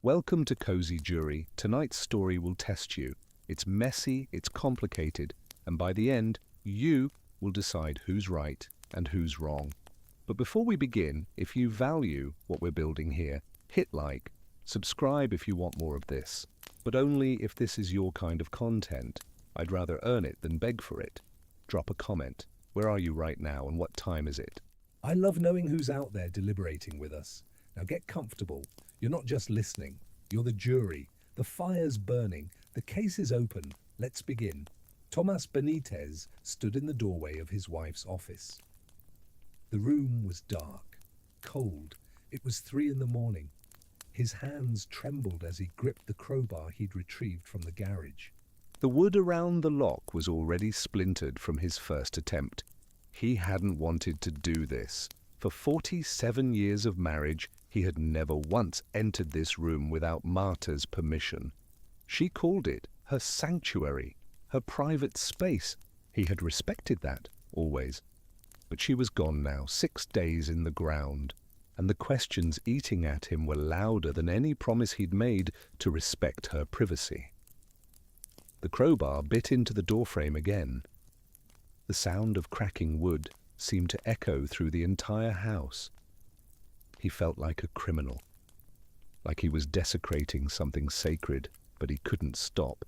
Welcome to Cozy Jury. Tonight's story will test you. It's messy, it's complicated, and by the end, you will decide who's right and who's wrong. But before we begin, if you value what we're building here, hit like, subscribe if you want more of this, but only if this is your kind of content. I'd rather earn it than beg for it. Drop a comment. Where are you right now and what time is it? I love knowing who's out there deliberating with us. Now get comfortable. You're not just listening. You're the jury. The fire's burning. The case is open. Let's begin. Tomas Benitez stood in the doorway of his wife's office. The room was dark, cold. It was 3 a.m. His hands trembled as he gripped the crowbar he'd retrieved from the garage. The wood around the lock was already splintered from his first attempt. He hadn't wanted to do this. For 47 years of marriage, he had never once entered this room without Marta's permission. She called it her sanctuary, her private space. He had respected that, always. But she was gone now, 6 days in the ground, and the questions eating at him were louder than any promise he'd made to respect her privacy. The crowbar bit into the doorframe again. The sound of cracking wood seemed to echo through the entire house. He felt like a criminal, like he was desecrating something sacred, but he couldn't stop.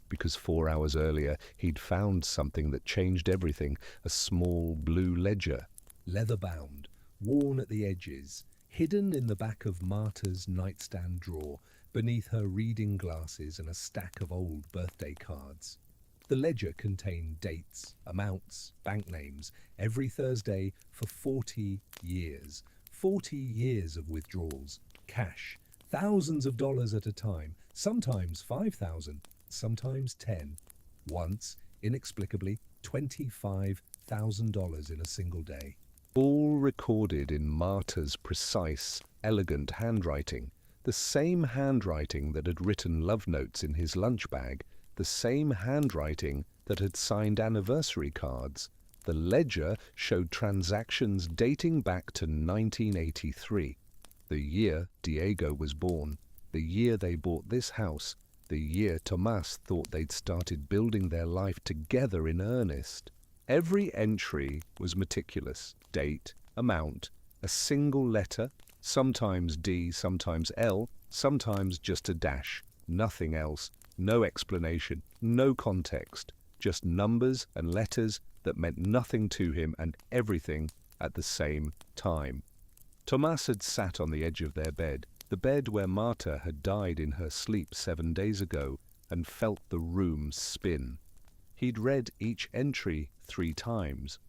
Because 4 hours earlier, he'd found something that changed everything, a small blue ledger. Leather-bound, worn at the edges, hidden in the back of Marta's nightstand drawer, beneath her reading glasses and a stack of old birthday cards. The ledger contained dates, amounts, bank names, every Thursday for 40 years. 40 years of withdrawals, cash, thousands of dollars at a time, sometimes 5,000, sometimes 10. Once, inexplicably, $25,000 in a single day. All recorded in Marta's precise, elegant handwriting, the same handwriting that had written love notes in his lunch bag, the same handwriting that had signed anniversary cards. The ledger showed transactions dating back to 1983, the year Diego was born, the year they bought this house, the year Tomas thought they'd started building their life together in earnest. Every entry was meticulous. Date, amount, a single letter, sometimes D, sometimes L, sometimes just a dash, nothing else, no explanation, no context, just numbers and letters that meant nothing to him and everything at the same time. Tomas had sat on the edge of their bed, the bed where Marta had died in her sleep 7 days ago, and felt the room spin. He'd read each entry 3 times,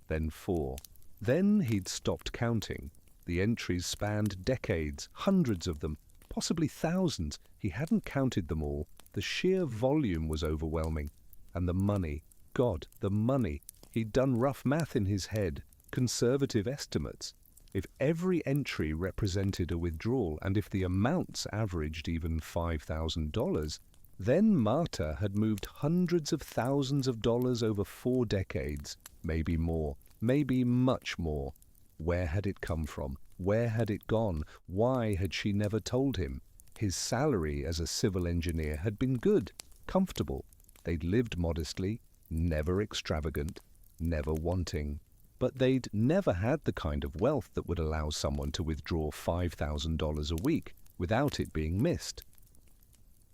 then 4. Then he'd stopped counting. The entries spanned decades, hundreds of them, possibly thousands. He hadn't counted them all. The sheer volume was overwhelming. And the money, God, the money. He'd done rough math in his head, conservative estimates. If every entry represented a withdrawal, and if the amounts averaged even $5,000, then Marta had moved hundreds of thousands of dollars over 4 decades, maybe more, maybe much more. Where had it come from? Where had it gone? Why had she never told him? His salary as a civil engineer had been good, comfortable. They'd lived modestly, never extravagant, never wanting. But they'd never had the kind of wealth that would allow someone to withdraw $5,000 a week without it being missed.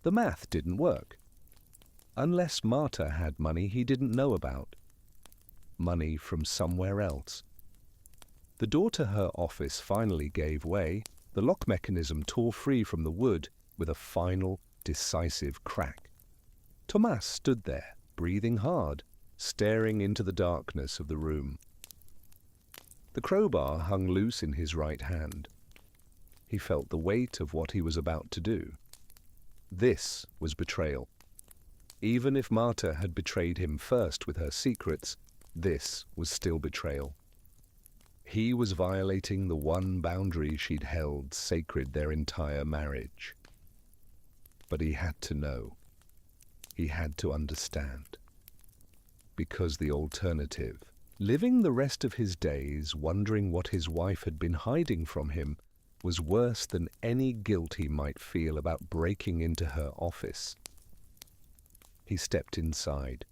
The math didn't work. Unless Marta had money he didn't know about. Money from somewhere else. The door to her office finally gave way. The lock mechanism tore free from the wood with a final, decisive crack. Tomas stood there, breathing hard, staring into the darkness of the room. The crowbar hung loose in his right hand. He felt the weight of what he was about to do. This was betrayal. Even if Marta had betrayed him first with her secrets, this was still betrayal. He was violating the one boundary she'd held sacred their entire marriage. But he had to know. He had to understand. Because the alternative, living the rest of his days wondering what his wife had been hiding from him, was worse than any guilt he might feel about breaking into her office. He stepped inside,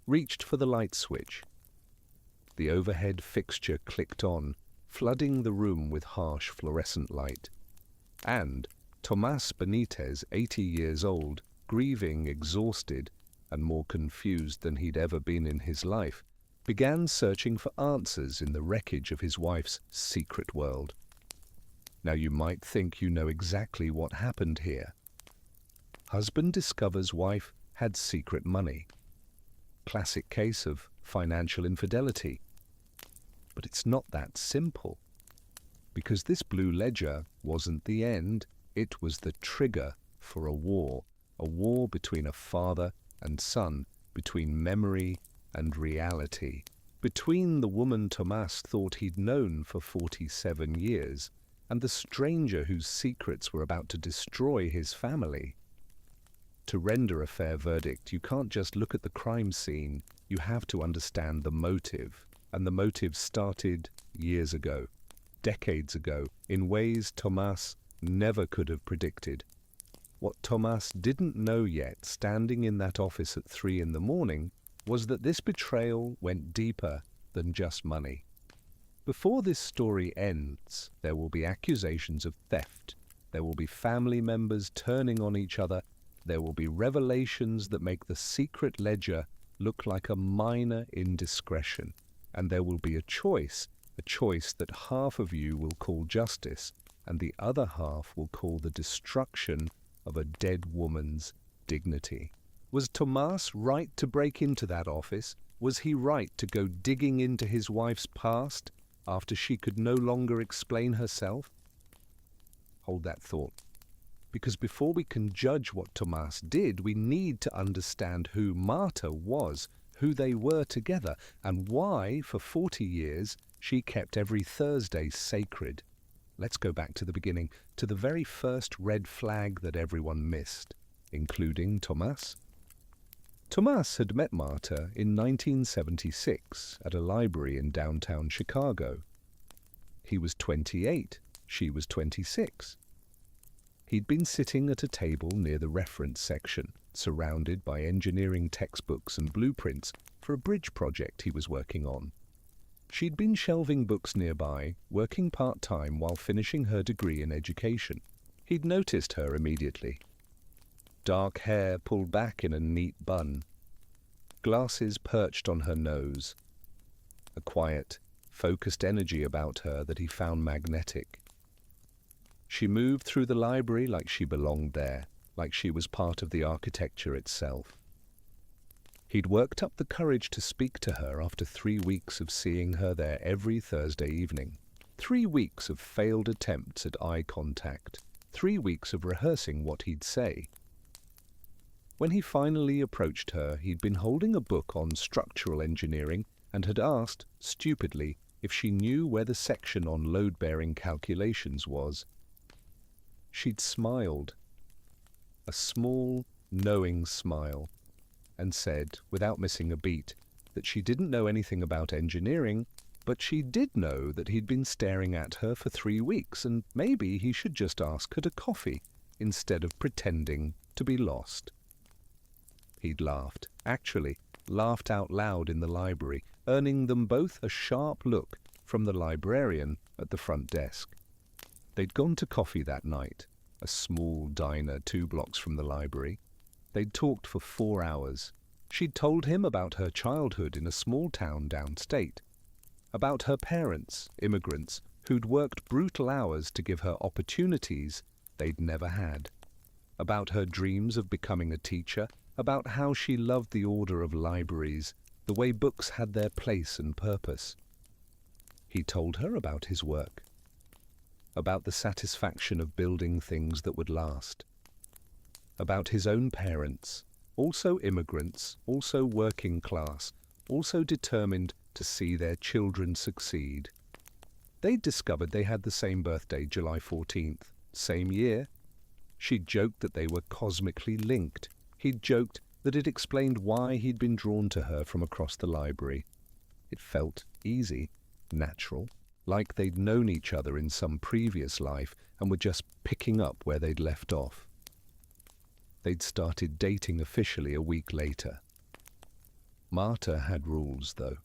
reached for the light switch. The overhead fixture clicked on, flooding the room with harsh fluorescent light. And Tomas Benitez, 80 years old, grieving, exhausted, and more confused than he'd ever been in his life, began searching for answers in the wreckage of his wife's secret world. Now you might think you know exactly what happened here. Husband discovers wife had secret money. Classic case of financial infidelity. But it's not that simple. Because this blue ledger wasn't the end, it was the trigger for a war between a father and son, between memory and reality, between the woman Tomas thought he'd known for 47 years and the stranger whose secrets were about to destroy his family. To render a fair verdict, you can't just look at the crime scene, you have to understand the motive. And the motive started years ago, decades ago, in ways Tomas never could have predicted. What Tomas didn't know yet, standing in that office at 3 a.m, was that this betrayal went deeper than just money. Before this story ends, there will be accusations of theft. There will be family members turning on each other. There will be revelations that make the secret ledger look like a minor indiscretion. And there will be a choice that half of you will call justice, and the other half will call the destruction of a dead woman's dignity. Was Tomas right to break into that office? Was he right to go digging into his wife's past after she could no longer explain herself? Hold that thought. Because before we can judge what Tomas did, we need to understand who Marta was, who they were together, and why, for 40 years, she kept every Thursday sacred. Let's go back to the beginning, to the very first red flag that everyone missed, including Tomas. Tomas had met Marta in 1976 at a library in downtown Chicago. He was 28, she was 26. He'd been sitting at a table near the reference section, surrounded by engineering textbooks and blueprints for a bridge project he was working on. She'd been shelving books nearby, working part-time while finishing her degree in education. He'd noticed her immediately. Dark hair pulled back in a neat bun. Glasses perched on her nose. A quiet, focused energy about her that he found magnetic. She moved through the library like she belonged there, like she was part of the architecture itself. He'd worked up the courage to speak to her after 3 weeks of seeing her there every Thursday evening. 3 weeks of failed attempts at eye contact. 3 weeks of rehearsing what he'd say. When he finally approached her, he'd been holding a book on structural engineering and had asked, stupidly, if she knew where the section on load-bearing calculations was. She'd smiled, a small, knowing smile, and said, without missing a beat, that she didn't know anything about engineering, but she did know that he'd been staring at her for 3 weeks, and maybe he should just ask her to coffee, instead of pretending to be lost. He'd laughed, actually, laughed out loud in the library, earning them both a sharp look from the librarian at the front desk. They'd gone to coffee that night, a small diner 2 blocks from the library. They'd talked for 4 hours. She'd told him about her childhood in a small town downstate, about her parents, immigrants, who'd worked brutal hours to give her opportunities they'd never had, about her dreams of becoming a teacher, about how she loved the order of libraries, the way books had their place and purpose. He told her about his work, about the satisfaction of building things that would last, about his own parents, also immigrants, also working class, also determined to see their children succeed. They'd discovered they had the same birthday, July 14th, same year. She'd joked that they were cosmically linked. He'd joked that it explained why he'd been drawn to her from across the library. It felt easy, natural, like they'd known each other in some previous life and were just picking up where they'd left off. They'd started dating officially a week later. Marta had rules, though.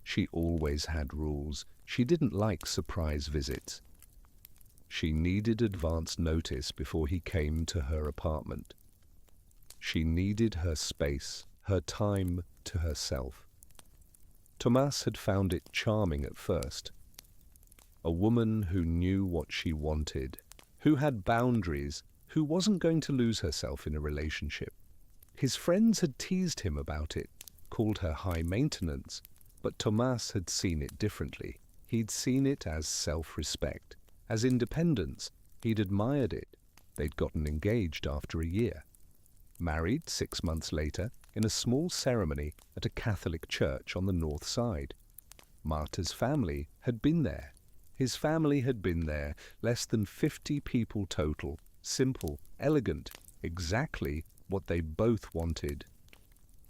She always had rules. She didn't like surprise visits. She needed advance notice before he came to her apartment. She needed her space, her time to herself. Tomás had found it charming at first. A woman who knew what she wanted, who had boundaries, who wasn't going to lose herself in a relationship. His friends had teased him about it, called her high maintenance, but Tomás had seen it differently. He'd seen it as self-respect, as independence. He'd admired it. They'd gotten engaged after a year. Married 6 months later in a small ceremony at a Catholic church on the north side. Marta's family had been there. His family had been there, less than 50 people total, simple, elegant, exactly what they both wanted.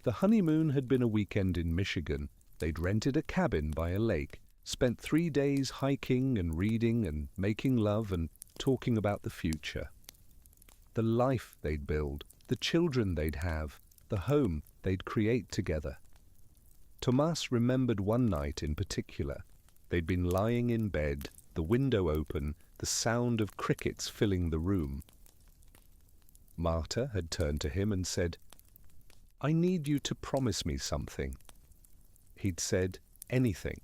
The honeymoon had been a weekend in Michigan. They'd rented a cabin by a lake, spent 3 days hiking and reading and making love and talking about the future. The life they'd build, the children they'd have, the home they'd create together. Tomás remembered one night in particular. They'd been lying in bed, the window open, the sound of crickets filling the room. Marta had turned to him and said, "I need you to promise me something." He'd said, "Anything."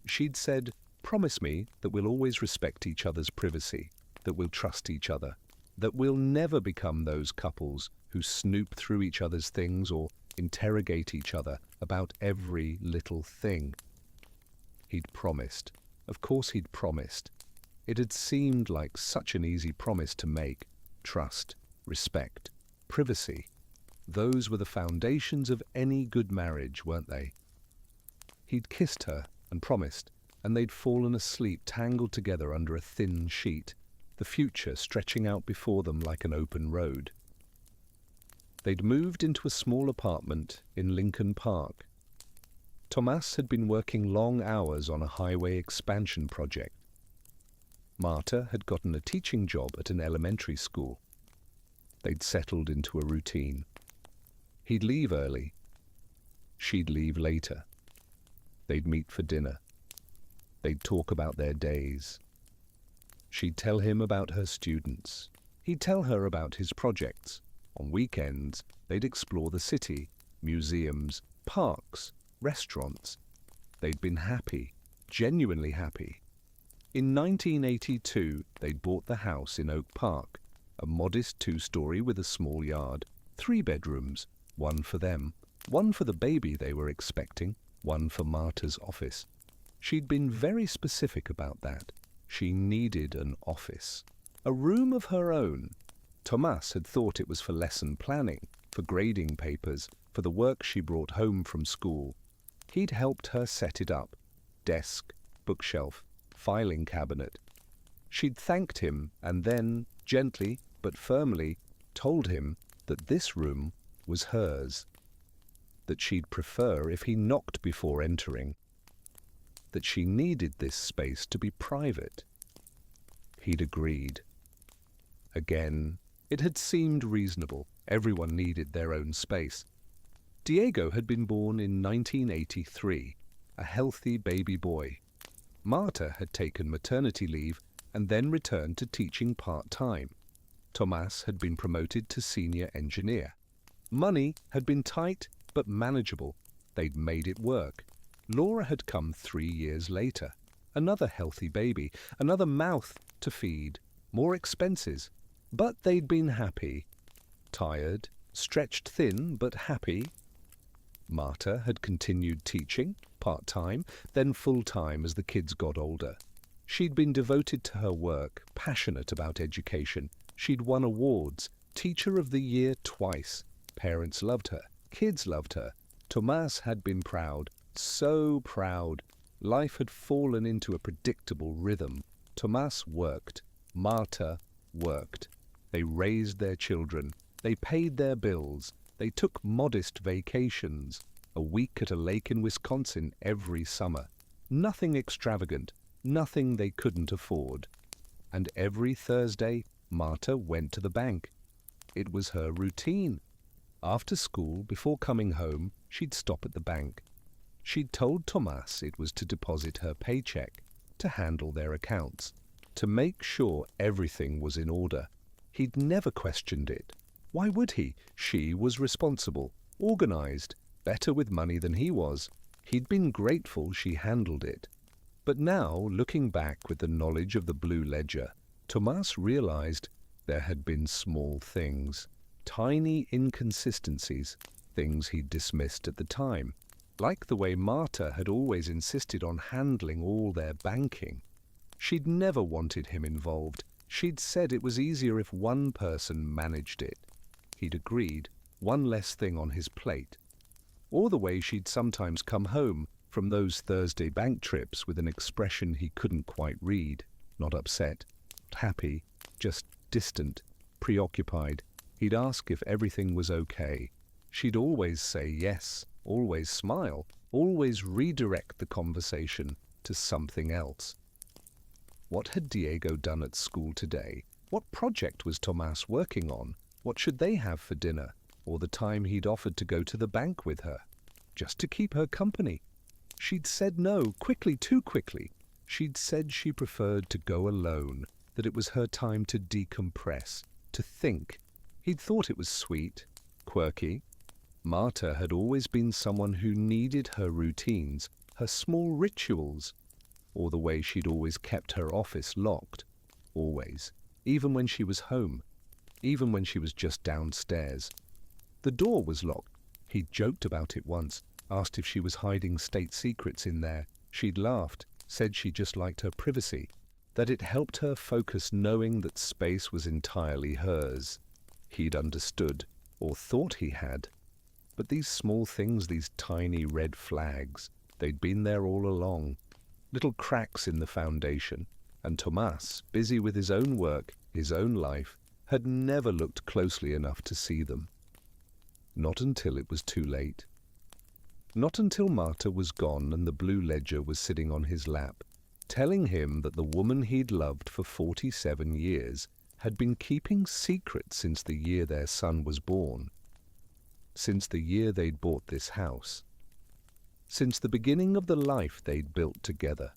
She'd said, "Promise me that we'll always respect each other's privacy, that we'll trust each other, that we'll never become those couples who snoop through each other's things or interrogate each other about every little thing." He'd promised. Of course he'd promised. It had seemed like such an easy promise to make. Trust, respect, privacy. Those were the foundations of any good marriage, weren't they? He'd kissed her and promised, and they'd fallen asleep tangled together under a thin sheet, the future stretching out before them like an open road. They'd moved into a small apartment in Lincoln Park. Tomás had been working long hours on a highway expansion project. Marta had gotten a teaching job at an elementary school. They'd settled into a routine. He'd leave early. She'd leave later. They'd meet for dinner. They'd talk about their days. She'd tell him about her students. He'd tell her about his projects. On weekends, they'd explore the city, museums, parks, restaurants. They'd been happy, genuinely happy. In 1982, they'd bought the house in Oak Park, a modest 2-story with a small yard, 3 bedrooms, one for them, one for the baby they were expecting, one for Marta's office. She'd been very specific about that. She needed an office, a room of her own. Tomás had thought it was for lesson planning, for grading papers, for the work she brought home from school. He'd helped her set it up. Desk, bookshelf, filing cabinet. She'd thanked him and then, gently but firmly, told him that this room was hers, that she'd prefer if he knocked before entering, that she needed this space to be private. He'd agreed. Again, it had seemed reasonable. Everyone needed their own space. Diego had been born in 1983, a healthy baby boy. Marta had taken maternity leave and then returned to teaching part-time. Tomás had been promoted to senior engineer. Money had been tight but manageable. They'd made it work. Laura had come 3 years later. Another healthy baby, another mouth to feed, more expenses. But they'd been happy. Tired, stretched thin, but happy. Marta had continued teaching, part-time, then full-time as the kids got older. She'd been devoted to her work, passionate about education. She'd won awards, Teacher of the Year twice. Parents loved her, kids loved her. Tomás had been proud, so proud. Life had fallen into a predictable rhythm. Tomás worked. Marta worked. They raised their children. They paid their bills. They took modest vacations, a week at a lake in Wisconsin every summer. Nothing extravagant, nothing they couldn't afford. And every Thursday, Marta went to the bank. It was her routine. After school, before coming home, she'd stop at the bank. She'd told Tomas it was to deposit her paycheck, to handle their accounts, to make sure everything was in order. He'd never questioned it. Why would he? She was responsible, organized, better with money than he was. He'd been grateful she handled it. But now, looking back with the knowledge of the blue ledger, Tomas realized there had been small things, tiny inconsistencies, things he'd dismissed at the time, like the way Marta had always insisted on handling all their banking. She'd never wanted him involved. She'd said it was easier if one person managed it. He'd agreed, one less thing on his plate. Or the way she'd sometimes come home from those Thursday bank trips with an expression he couldn't quite read, not upset, not happy, just distant, preoccupied. He'd ask if everything was okay. She'd always say yes, always smile, always redirect the conversation to something else. What had Diego done at school today? What project was Tomas working on? What should they have for dinner? Or the time he'd offered to go to the bank with her, just to keep her company? She'd said no, quickly, too quickly. She'd said she preferred to go alone, that it was her time to decompress, to think. He'd thought it was sweet, quirky. Marta had always been someone who needed her routines, her small rituals, or the way she'd always kept her office locked. Always. Even when she was home. Even when she was just downstairs. The door was locked. He'd joked about it once, asked if she was hiding state secrets in there. She'd laughed, said she just liked her privacy, that it helped her focus knowing that space was entirely hers. He'd understood, or thought he had. But these small things, these tiny red flags, they'd been there all along. Little cracks in the foundation, and Tomas, busy with his own work, his own life, had never looked closely enough to see them. Not until it was too late. Not until Marta was gone and the blue ledger was sitting on his lap, telling him that the woman he'd loved for 47 years had been keeping secret since the year their son was born, since the year they'd bought this house, since the beginning of the life they'd built together.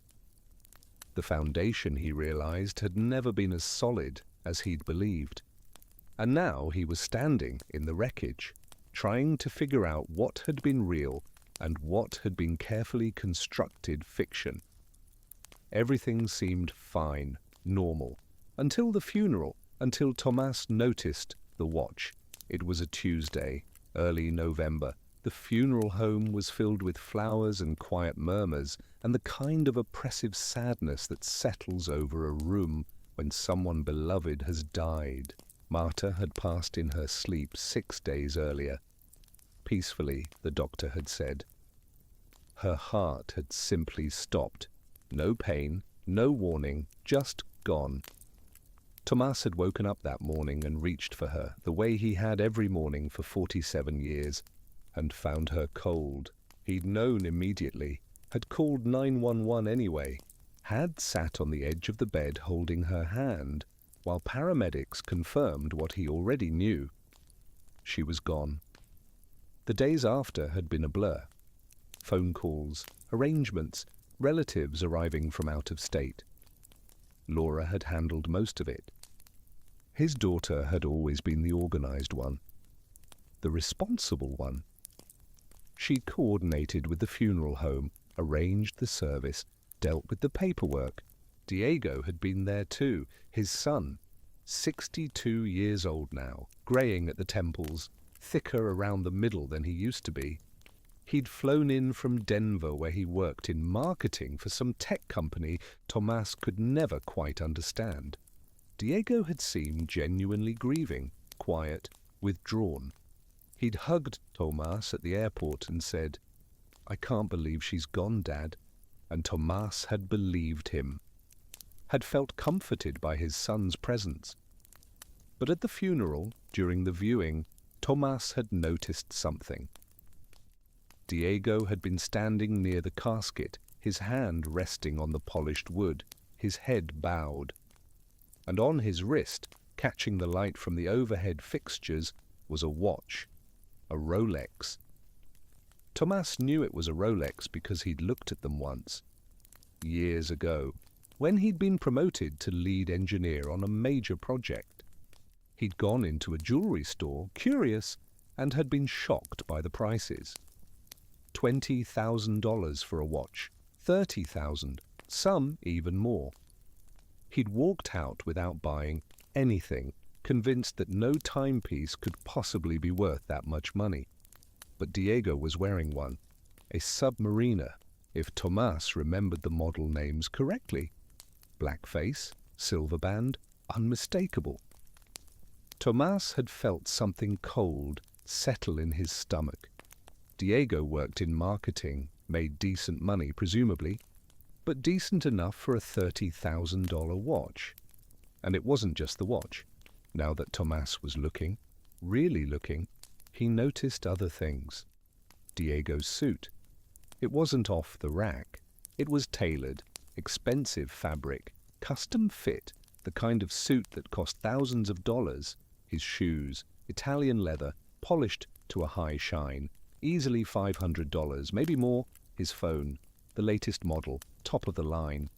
The foundation, he realized, had never been as solid as he'd believed. And now he was standing in the wreckage, trying to figure out what had been real and what had been carefully constructed fiction. Everything seemed fine, normal, until the funeral, until Tomas noticed the watch. It was a Tuesday, early November. The funeral home was filled with flowers and quiet murmurs, and the kind of oppressive sadness that settles over a room when someone beloved has died. Marta had passed in her sleep 6 days earlier. Peacefully, the doctor had said. Her heart had simply stopped. No pain, no warning, just gone. Tomas had woken up that morning and reached for her, the way he had every morning for 47 years, and found her cold. He'd known immediately, had called 911 anyway, had sat on the edge of the bed holding her hand, while paramedics confirmed what he already knew. She was gone. The days after had been a blur. Phone calls, arrangements, relatives arriving from out of state. Laura had handled most of it. His daughter had always been the organized one, the responsible one. She'd coordinated with the funeral home, arranged the service, dealt with the paperwork. Diego had been there too, his son, 62 years old now, greying at the temples, thicker around the middle than he used to be. He'd flown in from Denver where he worked in marketing for some tech company Tomas could never quite understand. Diego had seemed genuinely grieving, quiet, withdrawn. He'd hugged Tomas at the airport and said, "I can't believe she's gone, Dad." And Tomas had believed him, had felt comforted by his son's presence. But at the funeral, during the viewing, Tomas had noticed something. Diego had been standing near the casket, his hand resting on the polished wood, his head bowed. And on his wrist, catching the light from the overhead fixtures, was a watch, a Rolex. Tomas knew it was a Rolex because he'd looked at them once, years ago, when he'd been promoted to lead engineer on a major project. He'd gone into a jewelry store, curious, and had been shocked by the prices. $20,000 for a watch, $30,000, some even more. He'd walked out without buying anything, convinced that no timepiece could possibly be worth that much money. But Diego was wearing one, a Submariner, if Tomas remembered the model names correctly. Black face, silver band, unmistakable. Tomas had felt something cold settle in his stomach. Diego worked in marketing, made decent money, presumably, but decent enough for a $30,000 watch. And it wasn't just the watch. Now that Tomas was looking, really looking, he noticed other things. Diego's suit. It wasn't off the rack. It was tailored, expensive fabric, custom fit, the kind of suit that cost thousands of dollars. His shoes, Italian leather, polished to a high shine, easily $500, maybe more. His phone, the latest model, top of the line.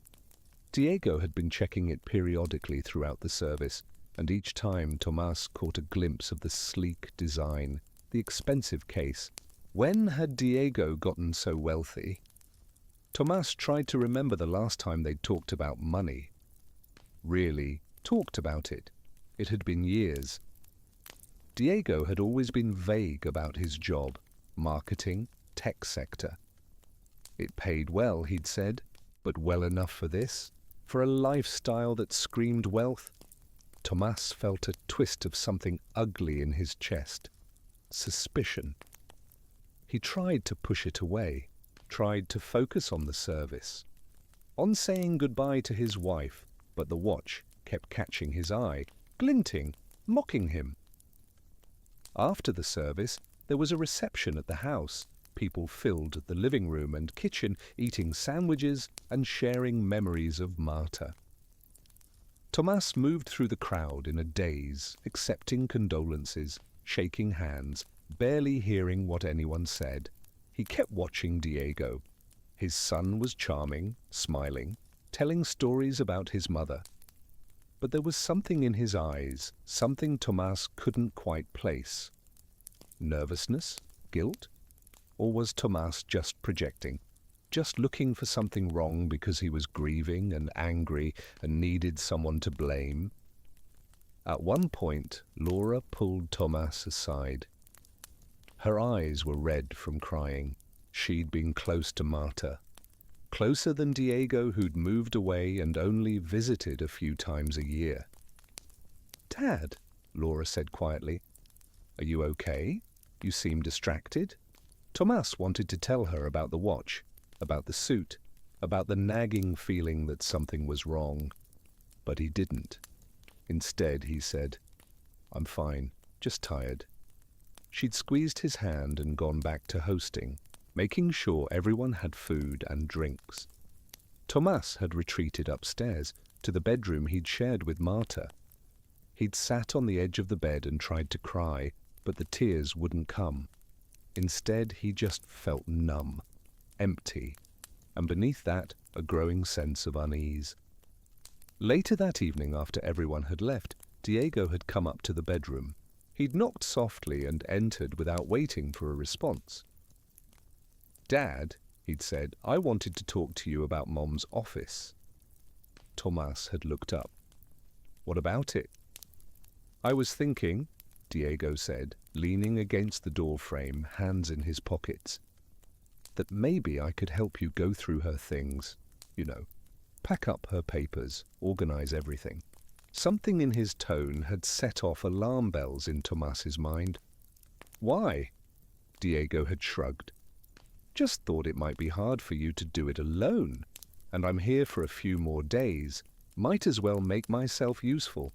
Diego had been checking it periodically throughout the service, and each time Tomas caught a glimpse of the sleek design, the expensive case. When had Diego gotten so wealthy? Tomas tried to remember the last time they'd talked about money. Really talked about it. It had been years. Diego had always been vague about his job, marketing, tech sector. It paid well, he'd said, but well enough for this? For a lifestyle that screamed wealth? Tomas felt a twist of something ugly in his chest. Suspicion. He tried to push it away, tried to focus on the service, on saying goodbye to his wife, but the watch kept catching his eye, glinting, mocking him. After the service, there was a reception at the house. People filled the living room and kitchen, eating sandwiches and sharing memories of Marta. Tomas moved through the crowd in a daze, accepting condolences, shaking hands, barely hearing what anyone said. He kept watching Diego. His son was charming, smiling, telling stories about his mother. But there was something in his eyes, something Tomas couldn't quite place. Nervousness? Guilt? Or was Tomas just projecting, just looking for something wrong because he was grieving and angry and needed someone to blame? At one point, Laura pulled Tomas aside. Her eyes were red from crying. She'd been close to Marta. Closer than Diego, who'd moved away and only visited a few times a year. "Dad," Laura said quietly, "are you okay? You seem distracted." Tomas wanted to tell her about the watch, about the suit, about the nagging feeling that something was wrong. But he didn't. Instead, he said, "I'm fine, just tired." She'd squeezed his hand and gone back to hosting, making sure everyone had food and drinks. Tomas had retreated upstairs to the bedroom he'd shared with Marta. He'd sat on the edge of the bed and tried to cry, but the tears wouldn't come. Instead, he just felt numb, empty, and beneath that, a growing sense of unease. Later that evening, after everyone had left, Diego had come up to the bedroom. He'd knocked softly and entered without waiting for a response. "Dad," he'd said, "I wanted to talk to you about Mom's office." Tomas had looked up. "What about it?" "I was thinking," Diego said, leaning against the door frame, hands in his pockets, "that maybe I could help you go through her things, pack up her papers, organize everything." Something in his tone had set off alarm bells in Tomas's mind. "Why?" Diego had shrugged. "Just thought it might be hard for you to do it alone, and I'm here for a few more days. Might as well make myself useful."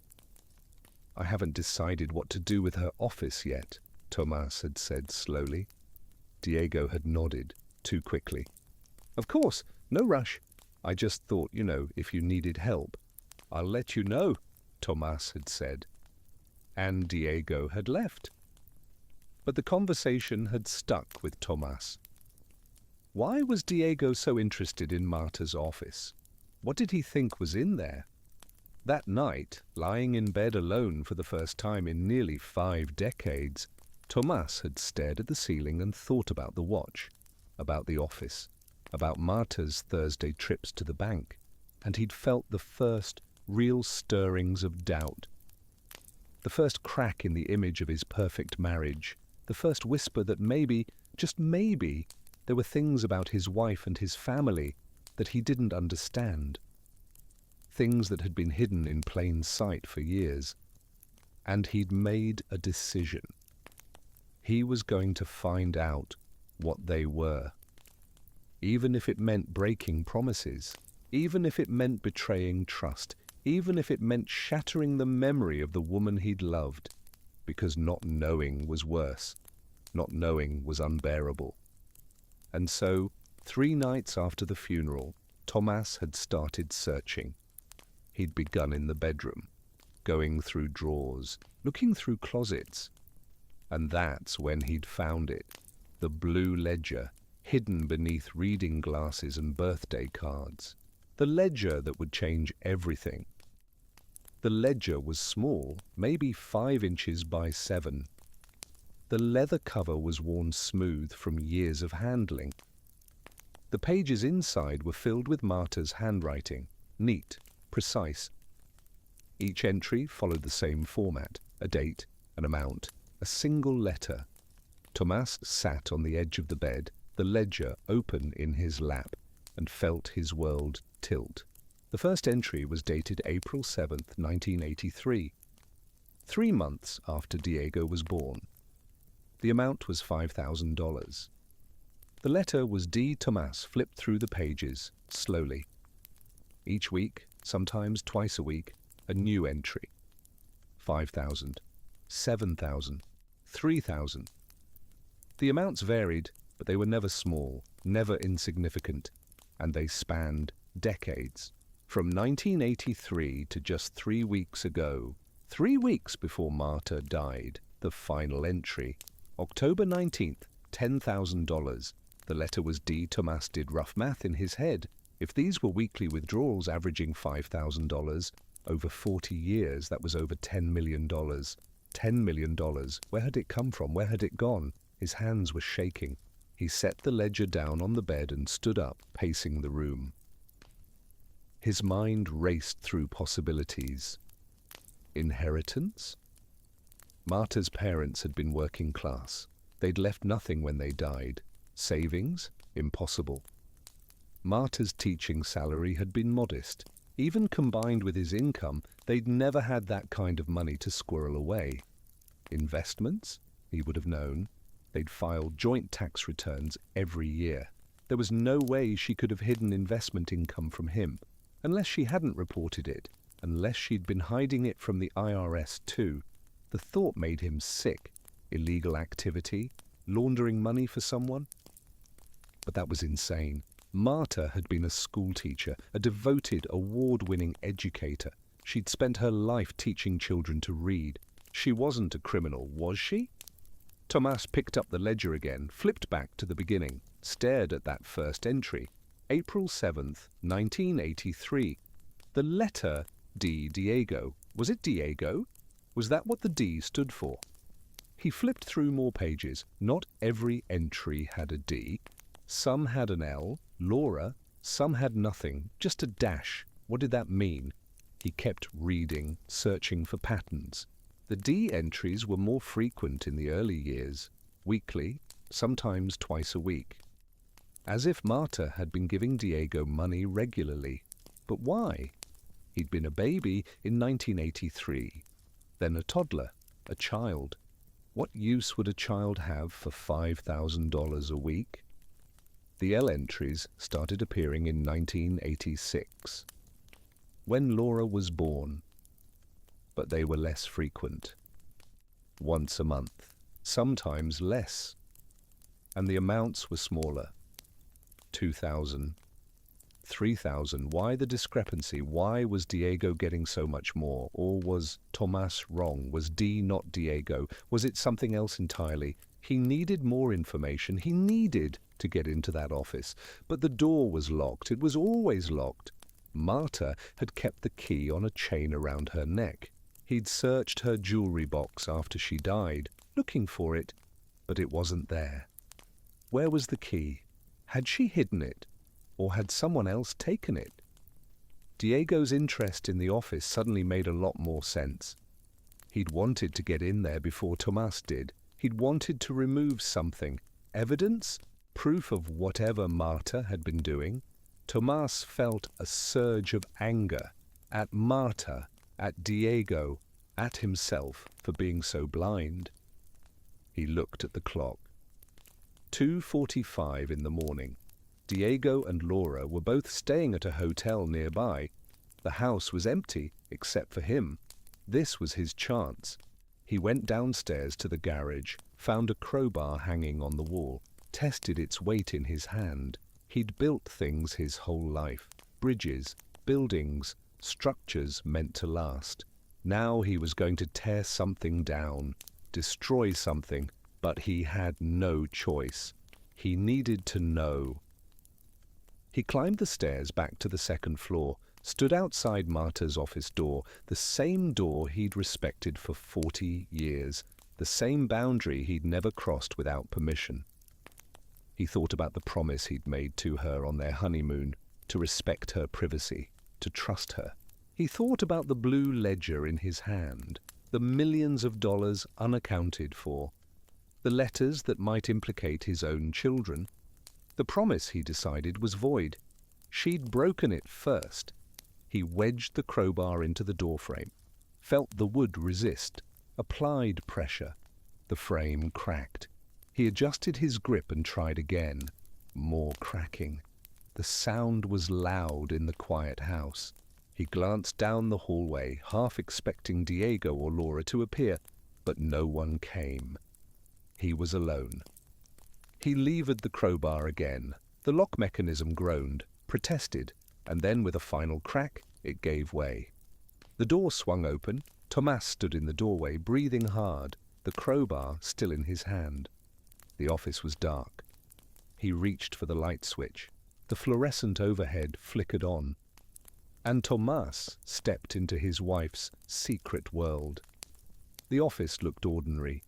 "I haven't decided what to do with her office yet," Tomas had said slowly. Diego had nodded, too quickly. "Of course, No rush. I just thought, if you needed help. I'll let you know, Tomas had said. And Diego had left. But the conversation had stuck with Tomas. Why was Diego so interested in Marta's office? What did he think was in there? That night, lying in bed alone for the first time in nearly 5 decades, Tomas had stared at the ceiling and thought about the watch, about the office, about Marta's Thursday trips to the bank, and he'd felt the first real stirrings of doubt. The first crack in the image of his perfect marriage, the first whisper that maybe, just maybe, there were things about his wife and his family that he didn't understand. Things that had been hidden in plain sight for years. And he'd made a decision. He was going to find out what they were. Even if it meant breaking promises, even if it meant betraying trust, even if it meant shattering the memory of the woman he'd loved, because not knowing was worse. Not knowing was unbearable. And so, 3 nights after the funeral, Tomas had started searching. He'd begun in the bedroom, going through drawers, looking through closets. And that's when he'd found it, the blue ledger, hidden beneath reading glasses and birthday cards. The ledger that would change everything. The ledger was small, maybe 5 inches by 7. The leather cover was worn smooth from years of handling. The pages inside were filled with Marta's handwriting, neat, precise. Each entry followed the same format, a date, an amount, a single letter. Tomas sat on the edge of the bed, the ledger open in his lap, and felt his world tilt. The first entry was dated April 7th, 1983, 3 months after Diego was born. The amount was $5,000. The letter was D. Tomas flipped through the pages, slowly. Each week, sometimes twice a week, a new entry. 5,000, 7,000, 3,000. The amounts varied, but they were never small, never insignificant, and they spanned decades. From 1983 to just 3 weeks ago, 3 weeks before Marta died, the final entry. October 19th, $10,000. The letter was D. Tomas did rough math in his head. If these were weekly withdrawals averaging $5,000, over 40 years, that was over $10 million. $10 million. Where had it come from? Where had it gone? His hands were shaking. He set the ledger down on the bed and stood up, pacing the room. His mind raced through possibilities. Inheritance? Marta's parents had been working class. They'd left nothing when they died. Savings? Impossible. Marta's teaching salary had been modest. Even combined with his income, they'd never had that kind of money to squirrel away. Investments? He would have known. They'd filed joint tax returns every year. There was no way she could have hidden investment income from him, unless she hadn't reported it, unless she'd been hiding it from the IRS too. The thought made him sick. Illegal activity? Laundering money for someone? But that was insane. Marta had been a schoolteacher, a devoted, award-winning educator. She'd spent her life teaching children to read. She wasn't a criminal, was she? Tomas picked up the ledger again, flipped back to the beginning, stared at that first entry. April 7th, 1983. The letter D. Diego. Was it Diego? Was that what the D stood for? He flipped through more pages. Not every entry had a D. Some had an L, Laura. Some had nothing, just a dash. What did that mean? He kept reading, searching for patterns. The D entries were more frequent in the early years, weekly, sometimes twice a week. As if Marta had been giving Diego money regularly. But why? He'd been a baby in 1983, then a toddler, a child. What use would a child have for $5,000 a week? The L entries started appearing in 1986, when Laura was born, but they were less frequent. Once a month, sometimes less, and the amounts were smaller. 2,000, $3,000. Why the discrepancy? Why was Diego getting so much more? Or was Tomas wrong? Was D not Diego? Was it something else entirely? He needed more information. He needed to get into that office. But the door was locked. It was always locked. Marta had kept the key on a chain around her neck. He'd searched her jewelry box after she died, looking for it, but it wasn't there. Where was the key? Had she hidden it? Or had someone else taken it? Diego's interest in the office suddenly made a lot more sense. He'd wanted to get in there before Tomas did. He'd wanted to remove something. Evidence? Proof of whatever Marta had been doing? Tomas felt a surge of anger at Marta, at Diego, at himself for being so blind. He looked at the clock. 2:45 in the morning. Diego and Laura were both staying at a hotel nearby. The house was empty, except for him. This was his chance. He went downstairs to the garage, found a crowbar hanging on the wall, tested its weight in his hand. He'd built things his whole life. Bridges, buildings, structures meant to last. Now he was going to tear something down, destroy something, but he had no choice. He needed to know. He climbed the stairs back to the second floor, stood outside Marta's office door, the same door he'd respected for 40 years, the same boundary he'd never crossed without permission. He thought about the promise he'd made to her on their honeymoon, to respect her privacy, to trust her. He thought about the blue ledger in his hand, the millions of dollars unaccounted for, the letters that might implicate his own children. The promise, he decided, was void. She'd broken it first. He wedged the crowbar into the doorframe, felt the wood resist, applied pressure. The frame cracked. He adjusted his grip and tried again. More cracking. The sound was loud in the quiet house. He glanced down the hallway, half expecting Diego or Laura to appear, but no one came. He was alone. He levered the crowbar again. The lock mechanism groaned, protested, and then with a final crack, it gave way. The door swung open. Tomas stood in the doorway, breathing hard, the crowbar still in his hand. The office was dark. He reached for the light switch. The fluorescent overhead flickered on, and Tomas stepped into his wife's secret world. The office looked ordinary,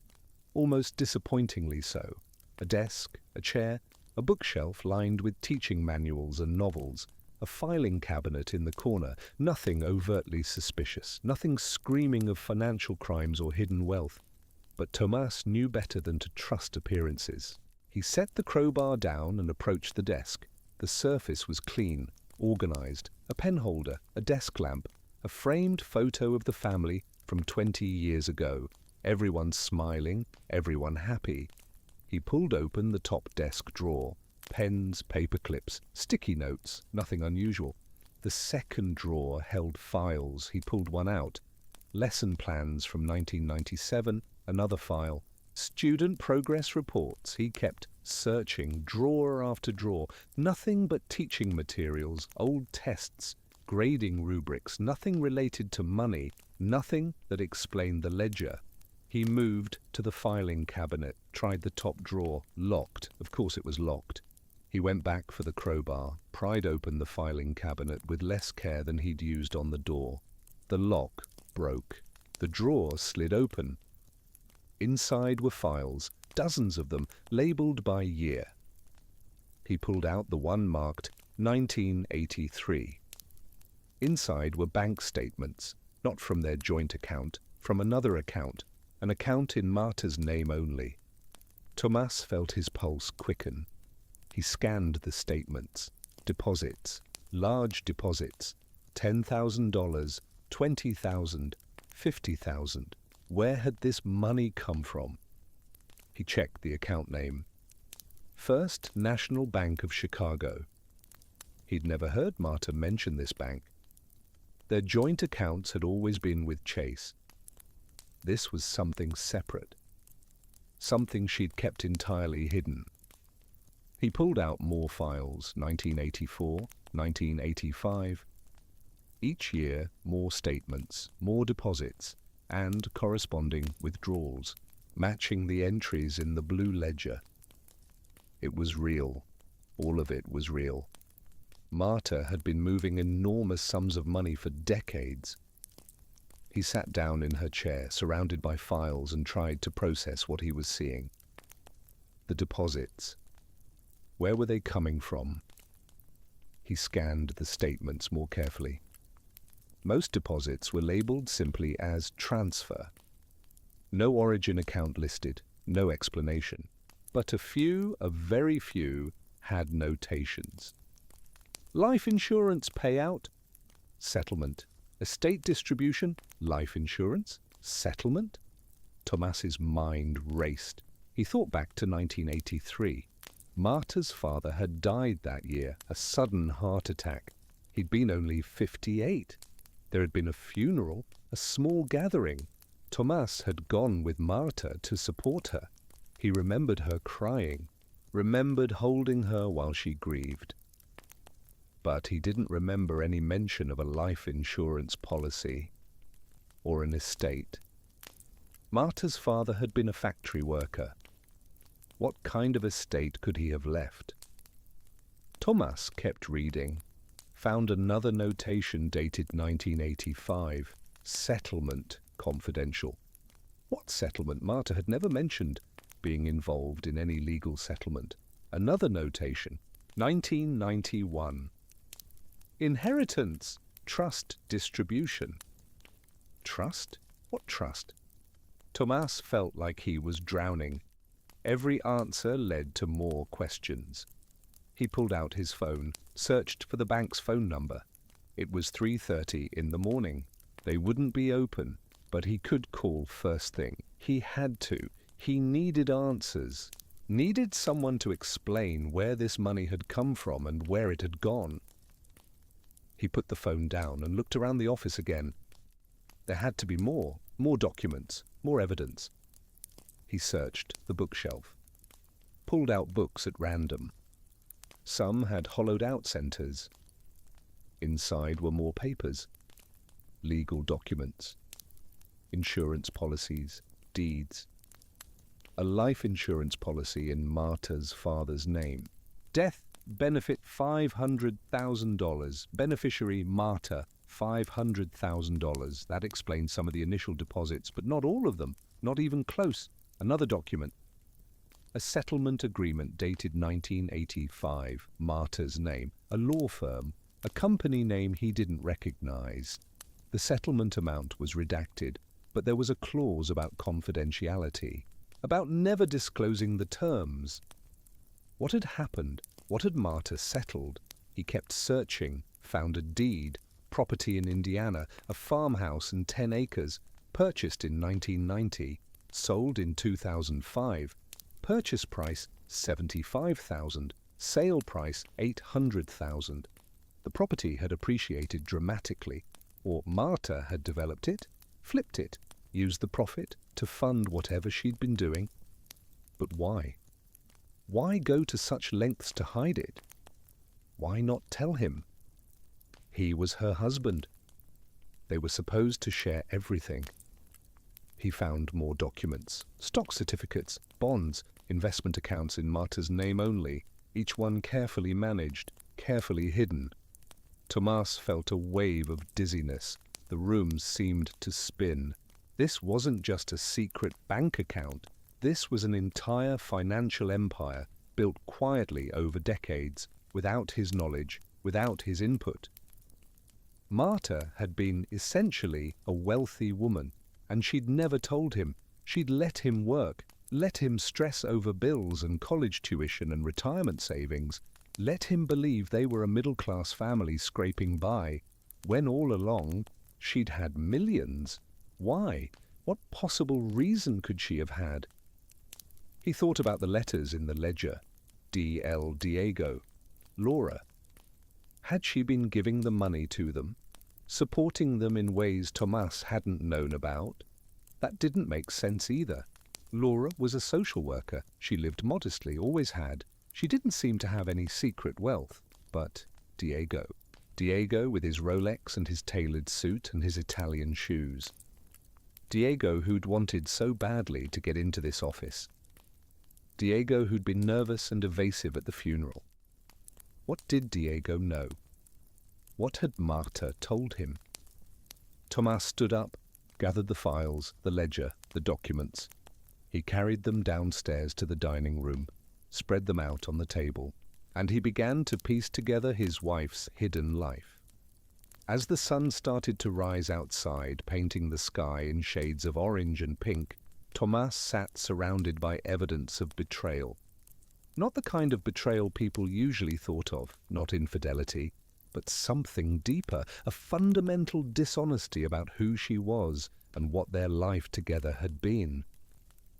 almost disappointingly so. A desk, a chair, a bookshelf lined with teaching manuals and novels, a filing cabinet in the corner, nothing overtly suspicious, nothing screaming of financial crimes or hidden wealth. But Tomas knew better than to trust appearances. He set the crowbar down and approached the desk. The surface was clean, organized, a pen holder, a desk lamp, a framed photo of the family from 20 years ago. Everyone smiling, everyone happy. He pulled open the top desk drawer. Pens, paper clips, sticky notes, nothing unusual. The second drawer held files. He pulled one out. Lesson plans from 1997, another file. Student progress reports. He kept searching drawer after drawer. Nothing but teaching materials, old tests, grading rubrics, nothing related to money, nothing that explained the ledger. He moved to the filing cabinet, tried the top drawer. Locked. Of course it was locked. He went back for the crowbar, pried open the filing cabinet with less care than he'd used on the door. The lock broke. The drawer slid open. Inside were files, dozens of them, labeled by year. He pulled out the one marked 1983. Inside were bank statements, not from their joint account, from another account, an account in Marta's name only. Tomas felt his pulse quicken. He scanned the statements. Deposits, large deposits, $10,000, $20,000, $50,000. Where had this money come from? He checked the account name. First National Bank of Chicago. He'd never heard Marta mention this bank. Their joint accounts had always been with Chase. This was something separate. Something she'd kept entirely hidden. He pulled out more files, 1984, 1985. Each year, more statements, more deposits, and corresponding withdrawals, matching the entries in the blue ledger. It was real. All of it was real. Marta had been moving enormous sums of money for decades. He sat down in her chair, surrounded by files, and tried to process what he was seeing. The deposits. Where were they coming from? He scanned the statements more carefully. Most deposits were labeled simply as transfer. No origin account listed, no explanation. But a very few, had notations. Life insurance payout, settlement. Estate distribution, life insurance, settlement. Tomas's mind raced. He thought back to 1983. Marta's father had died that year, a sudden heart attack. He'd been only 58. There had been a funeral, a small gathering. Tomas had gone with Marta to support her. He remembered her crying, remembered holding her while she grieved. But he didn't remember any mention of a life insurance policy or an estate. Marta's father had been a factory worker. What kind of estate could he have left? Tomas kept reading, found another notation dated 1985, settlement confidential. What settlement? Marta had never mentioned being involved in any legal settlement. Another notation, 1991. Inheritance, trust distribution. Trust? What trust? Tomas felt like he was drowning. Every answer led to more questions. He pulled out his phone, searched for the bank's phone number. It was 3:30 in the morning. They wouldn't be open, but he could call first thing. He had to. He needed answers. Needed someone to explain where this money had come from and where it had gone. He put the phone down and looked around the office again. There had to be more documents, more evidence. He searched the bookshelf, pulled out books at random. Some had hollowed-out centers. Inside were more papers, legal documents, insurance policies, deeds. A life insurance policy in Marta's father's name. Death benefit $500,000. Beneficiary Marta, $500,000. That explains some of the initial deposits, but not all of them, not even close. Another document. A settlement agreement dated 1985, Marta's name. A law firm, a company name he didn't recognize. The settlement amount was redacted, but there was a clause about confidentiality, about never disclosing the terms. What had happened? What had Marta settled? He kept searching, found a deed, property in Indiana, a farmhouse and 10 acres, purchased in 1990, sold in 2005, purchase price $75,000, sale price $800,000. The property had appreciated dramatically, or Marta had developed it, flipped it, used the profit to fund whatever she'd been doing. But why? Why go to such lengths to hide it? Why not tell him? He was her husband. They were supposed to share everything. He found more documents, stock certificates, bonds, investment accounts in Marta's name only, each one carefully managed, carefully hidden. Tomas felt a wave of dizziness. The room seemed to spin. This wasn't just a secret bank account. This was an entire financial empire built quietly over decades, without his knowledge, without his input. Marta had been essentially a wealthy woman, and she'd never told him. She'd let him work, let him stress over bills and college tuition and retirement savings, let him believe they were a middle-class family scraping by, when all along she'd had millions. Why? What possible reason could she have had? He thought about the letters in the ledger. D.L. Diego. Laura. Had she been giving the money to them? Supporting them in ways Tomas hadn't known about? That didn't make sense either. Laura was a social worker. She lived modestly, always had. She didn't seem to have any secret wealth. But Diego. Diego with his Rolex and his tailored suit and his Italian shoes. Diego who'd wanted so badly to get into this office. Diego who'd been nervous and evasive at the funeral. What did Diego know? What had Marta told him? Tomas stood up, gathered the files, the ledger, the documents. He carried them downstairs to the dining room, spread them out on the table, and he began to piece together his wife's hidden life. As the sun started to rise outside, painting the sky in shades of orange and pink, Tomas sat surrounded by evidence of betrayal. Not the kind of betrayal people usually thought of, not infidelity, but something deeper, a fundamental dishonesty about who she was and what their life together had been.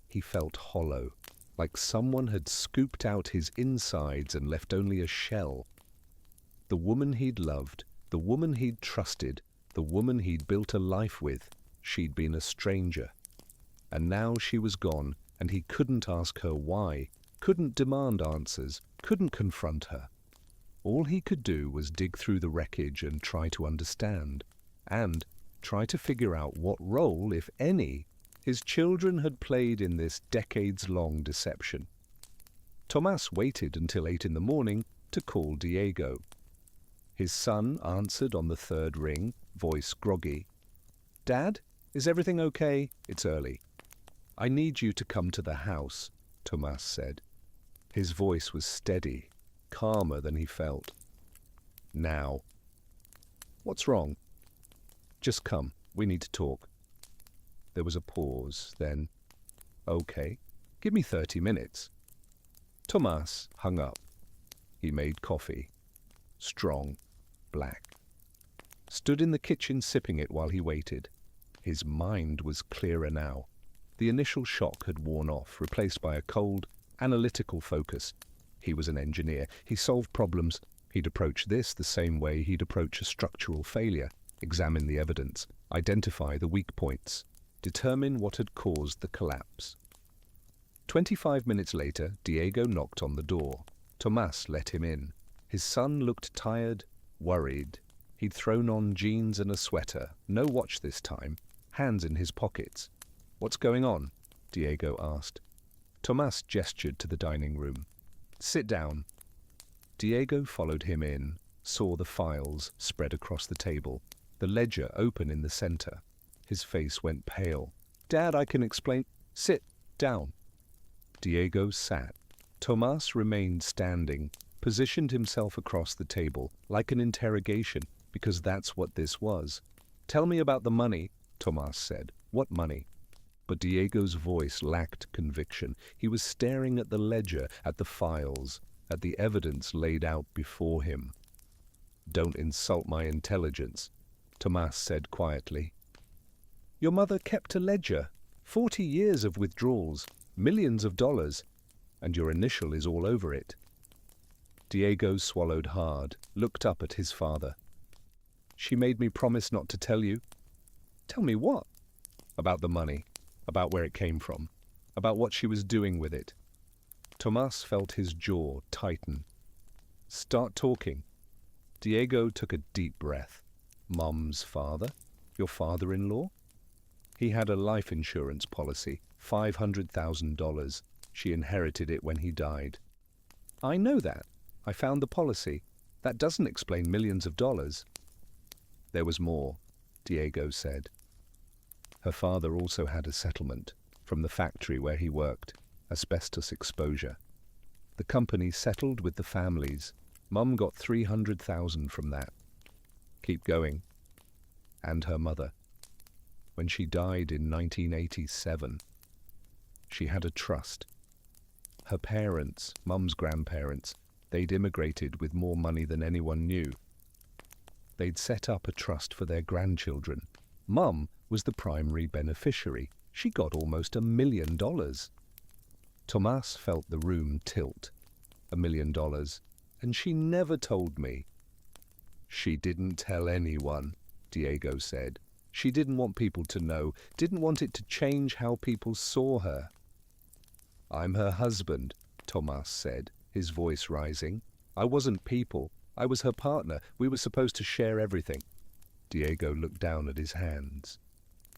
He felt hollow, like someone had scooped out his insides and left only a shell. The woman he'd loved, the woman he'd trusted, the woman he'd built a life with, she'd been a stranger. And now she was gone, and he couldn't ask her why, couldn't demand answers, couldn't confront her. All he could do was dig through the wreckage and try to understand, and try to figure out what role, if any, his children had played in this decades-long deception. Tomas waited until 8 in the morning to call Diego. His son answered on the third ring, voice groggy. "Dad, is everything okay? It's early." "I need you to come to the house," Tomas said. His voice was steady, calmer than he felt. "Now." "What's wrong?" "Just come. We need to talk." There was a pause, then, "Okay, give me 30 minutes." Tomas hung up. He made coffee. Strong, black. Stood in the kitchen sipping it while he waited. His mind was clearer now. The initial shock had worn off, replaced by a cold, analytical focus. He was an engineer. He solved problems. He'd approach this the same way he'd approach a structural failure. Examine the evidence. Identify the weak points. Determine what had caused the collapse. 25 minutes later, Diego knocked on the door. Tomas let him in. His son looked tired, worried. He'd thrown on jeans and a sweater, no watch this time, hands in his pockets. "What's going on?" Diego asked. Tomas gestured to the dining room. "Sit down." Diego followed him in, saw the files spread across the table, the ledger open in the center. His face went pale. "Dad, I can explain." "Sit down." Diego sat. Tomas remained standing, positioned himself across the table, like an interrogation, because that's what this was. "Tell me about the money," Tomas said. "What money?" But Diego's voice lacked conviction. He was staring at the ledger, at the files, at the evidence laid out before him. "Don't insult my intelligence," Tomas said quietly. "Your mother kept a ledger. 40 years of withdrawals, millions of dollars, and your initial is all over it." Diego swallowed hard, looked up at his father. "She made me promise not to tell you." "Tell me what?" "About the money, about where it came from, about what she was doing with it." Tomas felt his jaw tighten. "Start talking." Diego took a deep breath. "Mom's father? Your father-in-law?" "He had a life insurance policy, $500,000. She inherited it when he died." "I know that. I found the policy. That doesn't explain millions of dollars." "There was more," Diego said. Her father also had a settlement from the factory where he worked, asbestos exposure. The company settled with the families. Mum got $300,000 from that. Keep going. And her mother. When she died in 1987, she had a trust. Her parents, Mum's grandparents, they'd immigrated with more money than anyone knew. They'd set up a trust for their grandchildren. Mum was the primary beneficiary. She got almost $1 million. Tomas felt the room tilt. $1 million. And she never told me. "She didn't tell anyone," Diego said. "She didn't want people to know, didn't want it to change how people saw her." "I'm her husband," Tomas said, his voice rising. "I wasn't people. I was her partner. We were supposed to share everything. Diego looked down at his hands.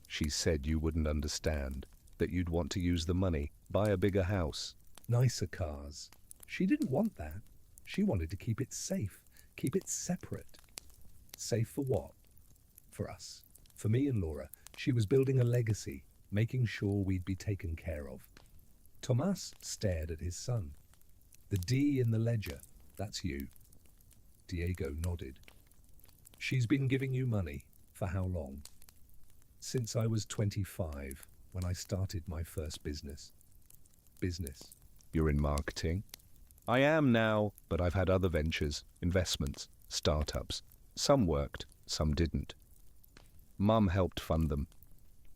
She said you wouldn't understand, that you'd want to use the money, buy a bigger house. Nicer cars. She didn't want that. She wanted to keep it safe, keep it separate. Safe for what? For us. For me and Laura. She was building a legacy, making sure we'd be taken care of. Tomas stared at his son. The D in the ledger, that's you. Diego nodded. She's been giving you money. For how long? Since I was 25, when I started my first business. You're in marketing? I am now, but I've had other ventures, investments, startups. Some worked, some didn't. Mum helped fund them.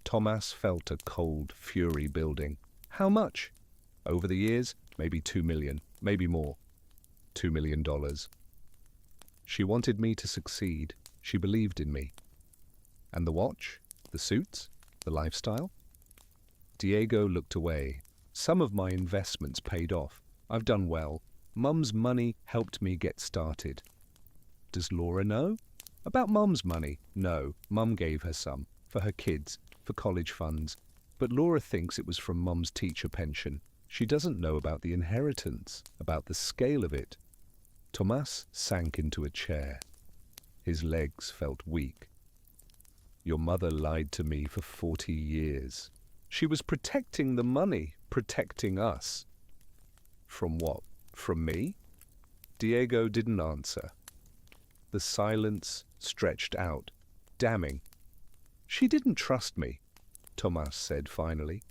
Tomas felt a cold fury building. How much? Over the years, maybe 2 million, maybe more. $2 million. She wanted me to succeed. She believed in me. And the watch? The suits? The lifestyle? Diego looked away. Some of my investments paid off. I've done well. Mum's money helped me get started. Does Laura know? About Mum's money? No, Mum gave her some. For her kids, for college funds. But Laura thinks it was from Mum's teacher pension. She doesn't know about the inheritance, about the scale of it. Tomas sank into a chair. His legs felt weak. Your mother lied to me for 40 years. She was protecting the money, protecting us. From what? From me? Diego didn't answer. The silence stretched out, damning. She didn't trust me, Tomas said finally.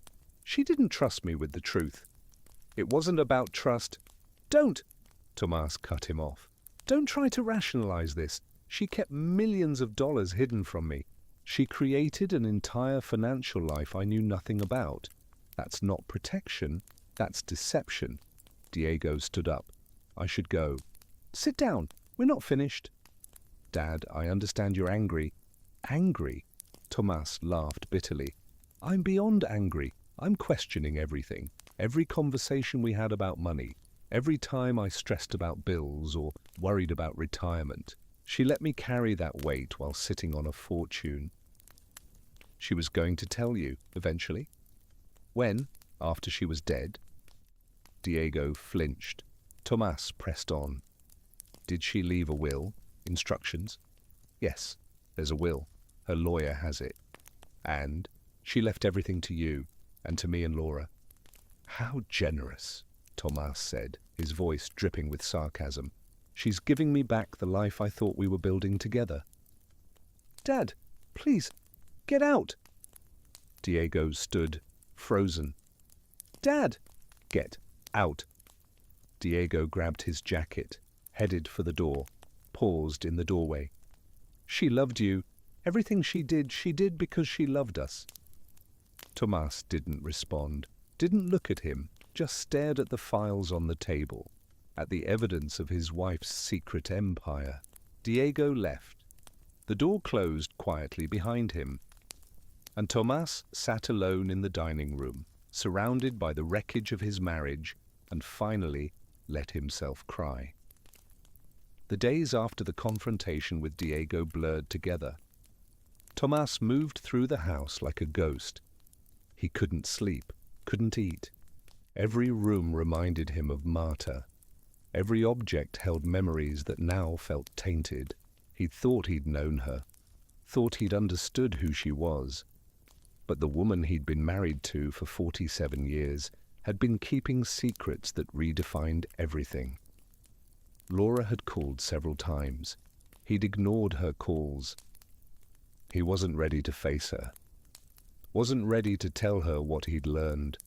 She didn't trust me with the truth. It wasn't about trust. Don't! Tomas cut him off. Don't try to rationalize this. She kept millions of dollars hidden from me. She created an entire financial life I knew nothing about. That's not protection, that's deception. Diego stood up. I should go. Sit down. We're not finished. Dad, I understand you're angry. Angry? Tomas laughed bitterly. I'm beyond angry. I'm questioning everything. Every conversation we had about money. Every time I stressed about bills or worried about retirement. She let me carry that weight while sitting on a fortune. She was going to tell you, eventually. When? After she was dead? Diego flinched. Tomas pressed on. Did she leave a will? Instructions? Yes, there's a will. Her lawyer has it. And she left everything to you, and to me and Laura. How generous, Tomas said, his voice dripping with sarcasm. She's giving me back the life I thought we were building together. Dad, please, get out. Diego stood, frozen. Dad! Get out. Diego grabbed his jacket, headed for the door, paused in the doorway. She loved you. Everything she did because she loved us. Tomas didn't respond, didn't look at him, just stared at the files on the table, at the evidence of his wife's secret empire. Diego left. The door closed quietly behind him, and Tomas sat alone in the dining room, surrounded by the wreckage of his marriage, and finally let himself cry. The days after the confrontation with Diego blurred together. Tomas moved through the house like a ghost. He couldn't sleep, couldn't eat. Every room reminded him of Marta. Every object held memories that now felt tainted. He'd thought he'd known her, thought he'd understood who she was. But the woman he'd been married to for 47 years had been keeping secrets that redefined everything. Laura had called several times. He'd ignored her calls. He wasn't ready to face her. Wasn't ready to tell her what he'd learned.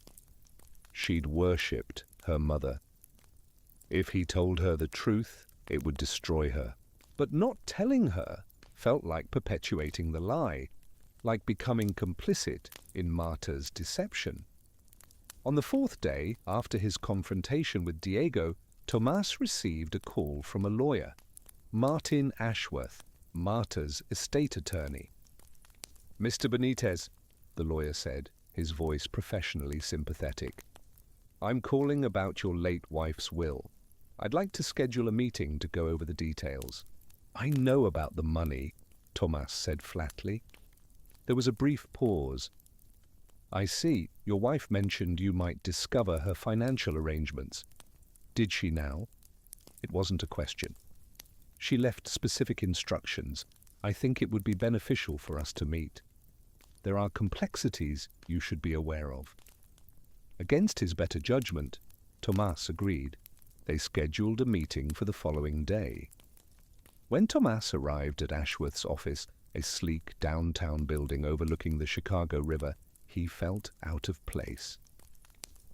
She'd worshipped her mother. If he told her the truth, it would destroy her. But not telling her felt like perpetuating the lie, like becoming complicit in Marta's deception. On the fourth day, after his confrontation with Diego, Tomas received a call from a lawyer, Martin Ashworth, Marta's estate attorney. Mr. Benitez, the lawyer said, his voice professionally sympathetic. I'm calling about your late wife's will. I'd like to schedule a meeting to go over the details. I know about the money, Thomas said flatly. There was a brief pause. I see. Your wife mentioned you might discover her financial arrangements. Did she now? It wasn't a question. She left specific instructions. I think it would be beneficial for us to meet. There are complexities you should be aware of. Against his better judgment, Thomas agreed. They scheduled a meeting for the following day. When Thomas arrived at Ashworth's office, a sleek downtown building overlooking the Chicago River, he felt out of place.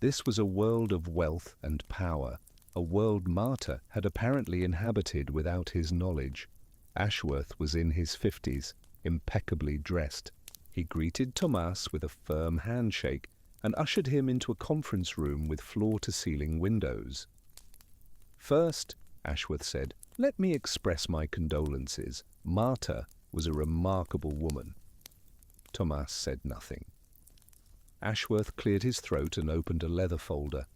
This was a world of wealth and power, a world Marta had apparently inhabited without his knowledge. Ashworth was in his 50s, impeccably dressed. He greeted Thomas with a firm handshake and ushered him into a conference room with floor-to-ceiling windows. First, Ashworth said, let me express my condolences. Marta was a remarkable woman. Thomas said nothing. Ashworth cleared his throat and opened a leather folder.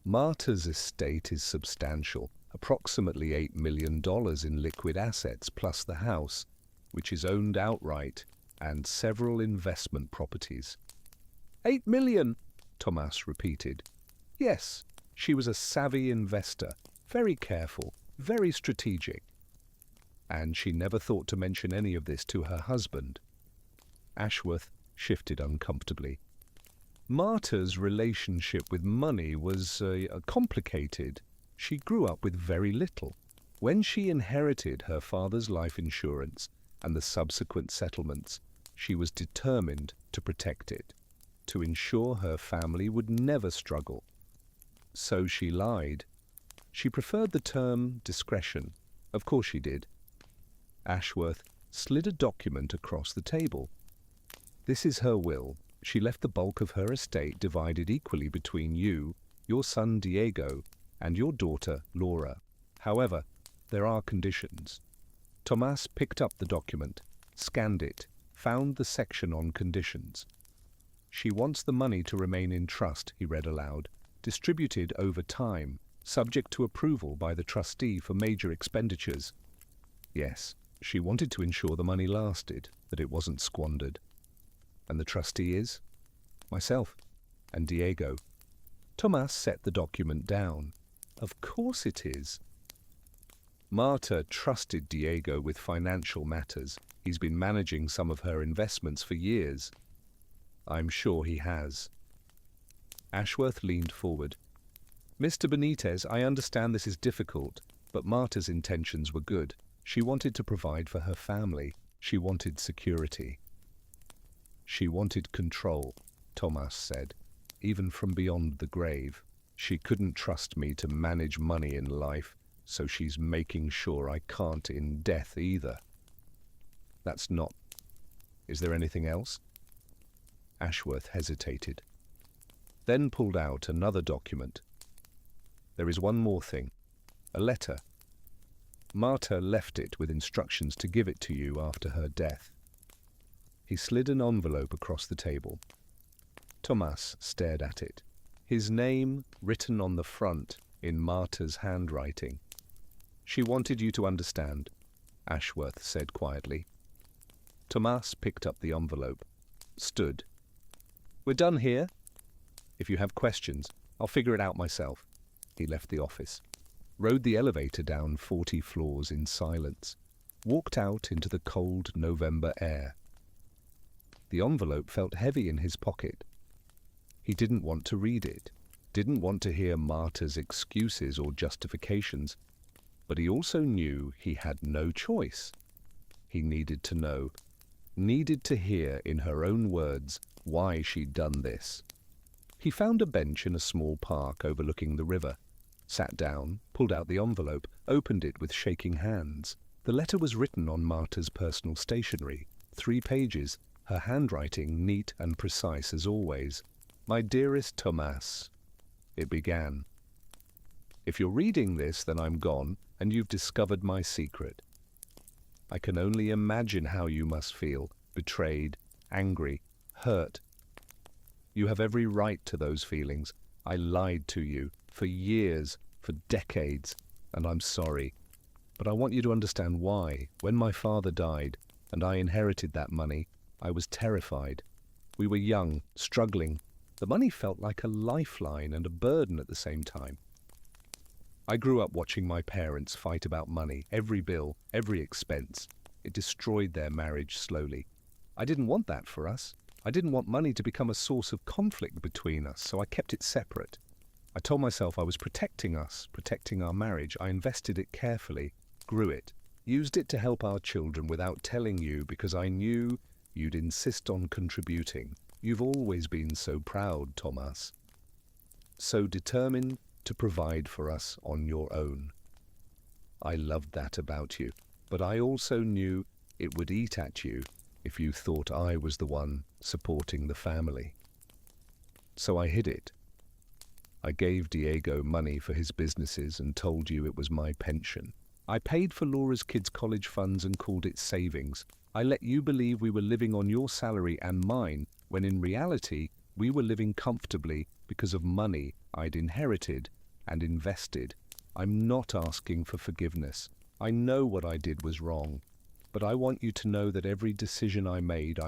Marta's estate is substantial, approximately $8 million in liquid assets plus the house, which is owned outright, and several investment properties. 8 million, Thomas repeated. Yes, she was a savvy investor, very careful, very strategic. And she never thought to mention any of this to her husband. Ashworth shifted uncomfortably. Marta's relationship with money was complicated. She grew up with very little. When she inherited her father's life insurance and the subsequent settlements, she was determined to protect it, to ensure her family would never struggle. So she lied. She preferred the term discretion. Of course she did. Ashworth slid a document across the table. This is her will. She left the bulk of her estate divided equally between you, your son Diego, and your daughter Laura. However, there are conditions. Thomas picked up the document, scanned it, found the section on conditions. She wants the money to remain in trust, he read aloud, distributed over time, subject to approval by the trustee for major expenditures. Yes, she wanted to ensure the money lasted, that it wasn't squandered. And the trustee is? Myself and Diego. Thomas set the document down. Of course it is. Marta trusted Diego with financial matters. He's been managing some of her investments for years. I'm sure he has. Ashworth leaned forward. Mr. Benitez, I understand this is difficult, but Marta's intentions were good. She wanted to provide for her family. She wanted security. She wanted control, Thomas said, even from beyond the grave. She couldn't trust me to manage money in life, so she's making sure I can't in death either. That's not... Is there anything else? Ashworth hesitated, then pulled out another document. There is one more thing. A letter. Marta left it with instructions to give it to you after her death. He slid an envelope across the table. Thomas stared at it. His name written on the front in Marta's handwriting. She wanted you to understand, Ashworth said quietly. Thomas picked up the envelope, stood. We're done here. If you have questions, I'll figure it out myself. He left the office, rode the elevator down 40 floors in silence, walked out into the cold November air. The envelope felt heavy in his pocket. He didn't want to read it, didn't want to hear Marta's excuses or justifications, but he also knew he had no choice. He needed to know, needed to hear in her own words why she'd done this. He found a bench in a small park overlooking the river, sat down, pulled out the envelope, opened it with shaking hands. The letter was written on Marta's personal stationery, 3 pages, her handwriting neat and precise as always. My dearest Thomas, it began. If you're reading this, then I'm gone, and you've discovered my secret. I can only imagine how you must feel, betrayed, angry, hurt. You have every right to those feelings. I lied to you. For years, for decades, and I'm sorry. But I want you to understand why. When my father died and I inherited that money, I was terrified. We were young, struggling. The money felt like a lifeline and a burden at the same time. I grew up watching my parents fight about money, every bill, every expense. It destroyed their marriage slowly. I didn't want that for us. I didn't want money to become a source of conflict between us, so I kept it separate. I told myself I was protecting us, protecting our marriage. I invested it carefully, grew it, used it to help our children without telling you because I knew you'd insist on contributing. You've always been so proud, Thomas. So determined to provide for us on your own. I loved that about you, but I also knew it would eat at you if you thought I was the one supporting the family. So I hid it. I gave Diego money for his businesses and told you it was my pension. I paid for Laura's kids' college funds and called it savings. I let you believe we were living on your salary and mine, when in reality we were living comfortably because of money I'd inherited and invested. I'm not asking for forgiveness. I know what I did was wrong. But I want you to know that every decision I made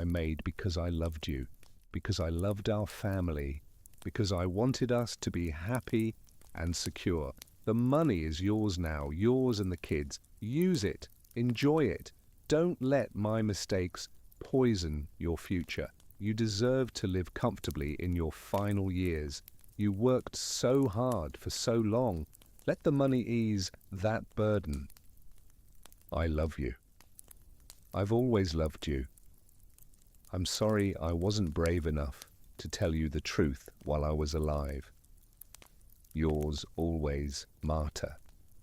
because I loved you, because I loved our family, because I wanted us to be happy and secure. The money is yours now, yours and the kids. Use it. Enjoy it. Don't let my mistakes poison your future. You deserve to live comfortably in your final years. You worked so hard for so long. Let the money ease that burden. I love you. I've always loved you. I'm sorry I wasn't brave enough to tell you the truth while I was alive. Yours always, Marta.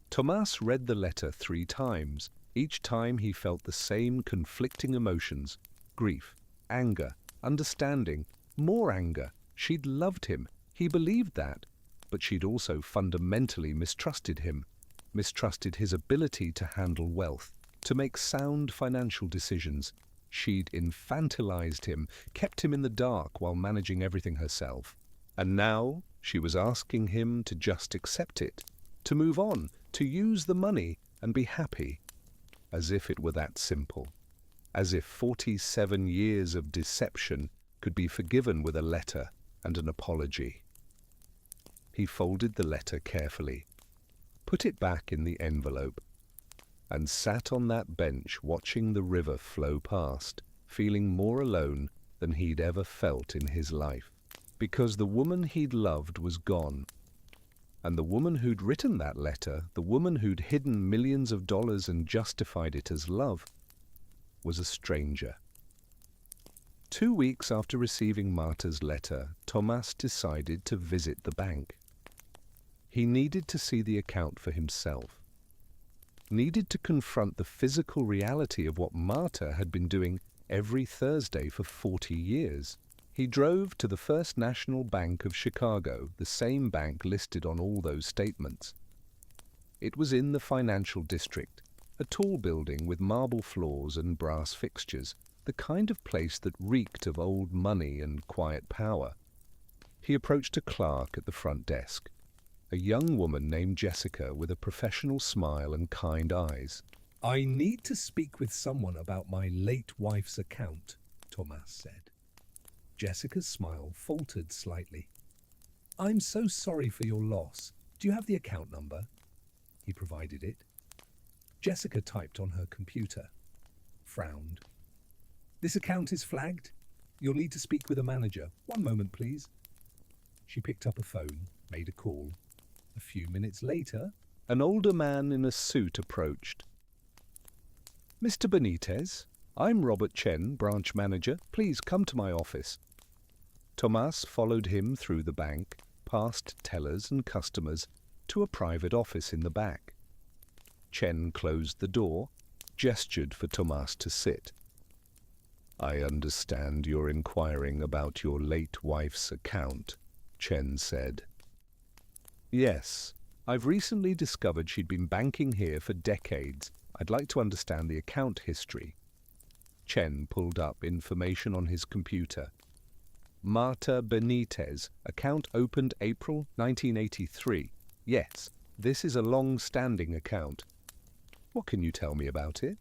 Tomas read the letter 3 times. Each time he felt the same conflicting emotions: grief, anger, understanding, more anger. She'd loved him. He believed that. But she'd also fundamentally mistrusted him, mistrusted his ability to handle wealth, to make sound financial decisions. She'd infantilized him, kept him in the dark while managing everything herself. And now she was asking him to just accept it, to move on, to use the money and be happy. As if it were that simple. As if 47 years of deception could be forgiven with a letter and an apology. He folded the letter carefully, put it back in the envelope, and sat on that bench watching the river flow past, feeling more alone than he'd ever felt in his life. Because the woman he'd loved was gone. And the woman who'd written that letter, the woman who'd hidden millions of dollars and justified it as love, was a stranger. 2 weeks after receiving Marta's letter, Tomas decided to visit the bank. He needed to see the account for himself. Needed to confront the physical reality of what Marta had been doing every Thursday for 40 years. He drove to the First National Bank of Chicago, the same bank listed on all those statements. It was in the financial district, a tall building with marble floors and brass fixtures, the kind of place that reeked of old money and quiet power. He approached a clerk at the front desk, a young woman named Jessica with a professional smile and kind eyes. "I need to speak with someone about my late wife's account," Tomas said. Jessica's smile faltered slightly. "I'm so sorry for your loss. Do you have the account number?" He provided it. Jessica typed on her computer, frowned. "This account is flagged. You'll need to speak with a manager. One moment, please." She picked up a phone, made a call. A few minutes later, An older man in a suit approached. "Mr. Benitez, I'm Robert Chen, branch manager. Please come to my office." Tomas followed him through the bank, past tellers and customers, to a private office in the back. Chen closed the door, gestured for Tomas to sit. "I understand you're inquiring about your late wife's account," Chen said. "Yes, I've recently discovered she'd been banking here for decades. I'd like to understand the account history." Chen pulled up information on his computer. Marta Benitez, account opened April 1983. Yes, This is a long-standing account. What can you tell me about it?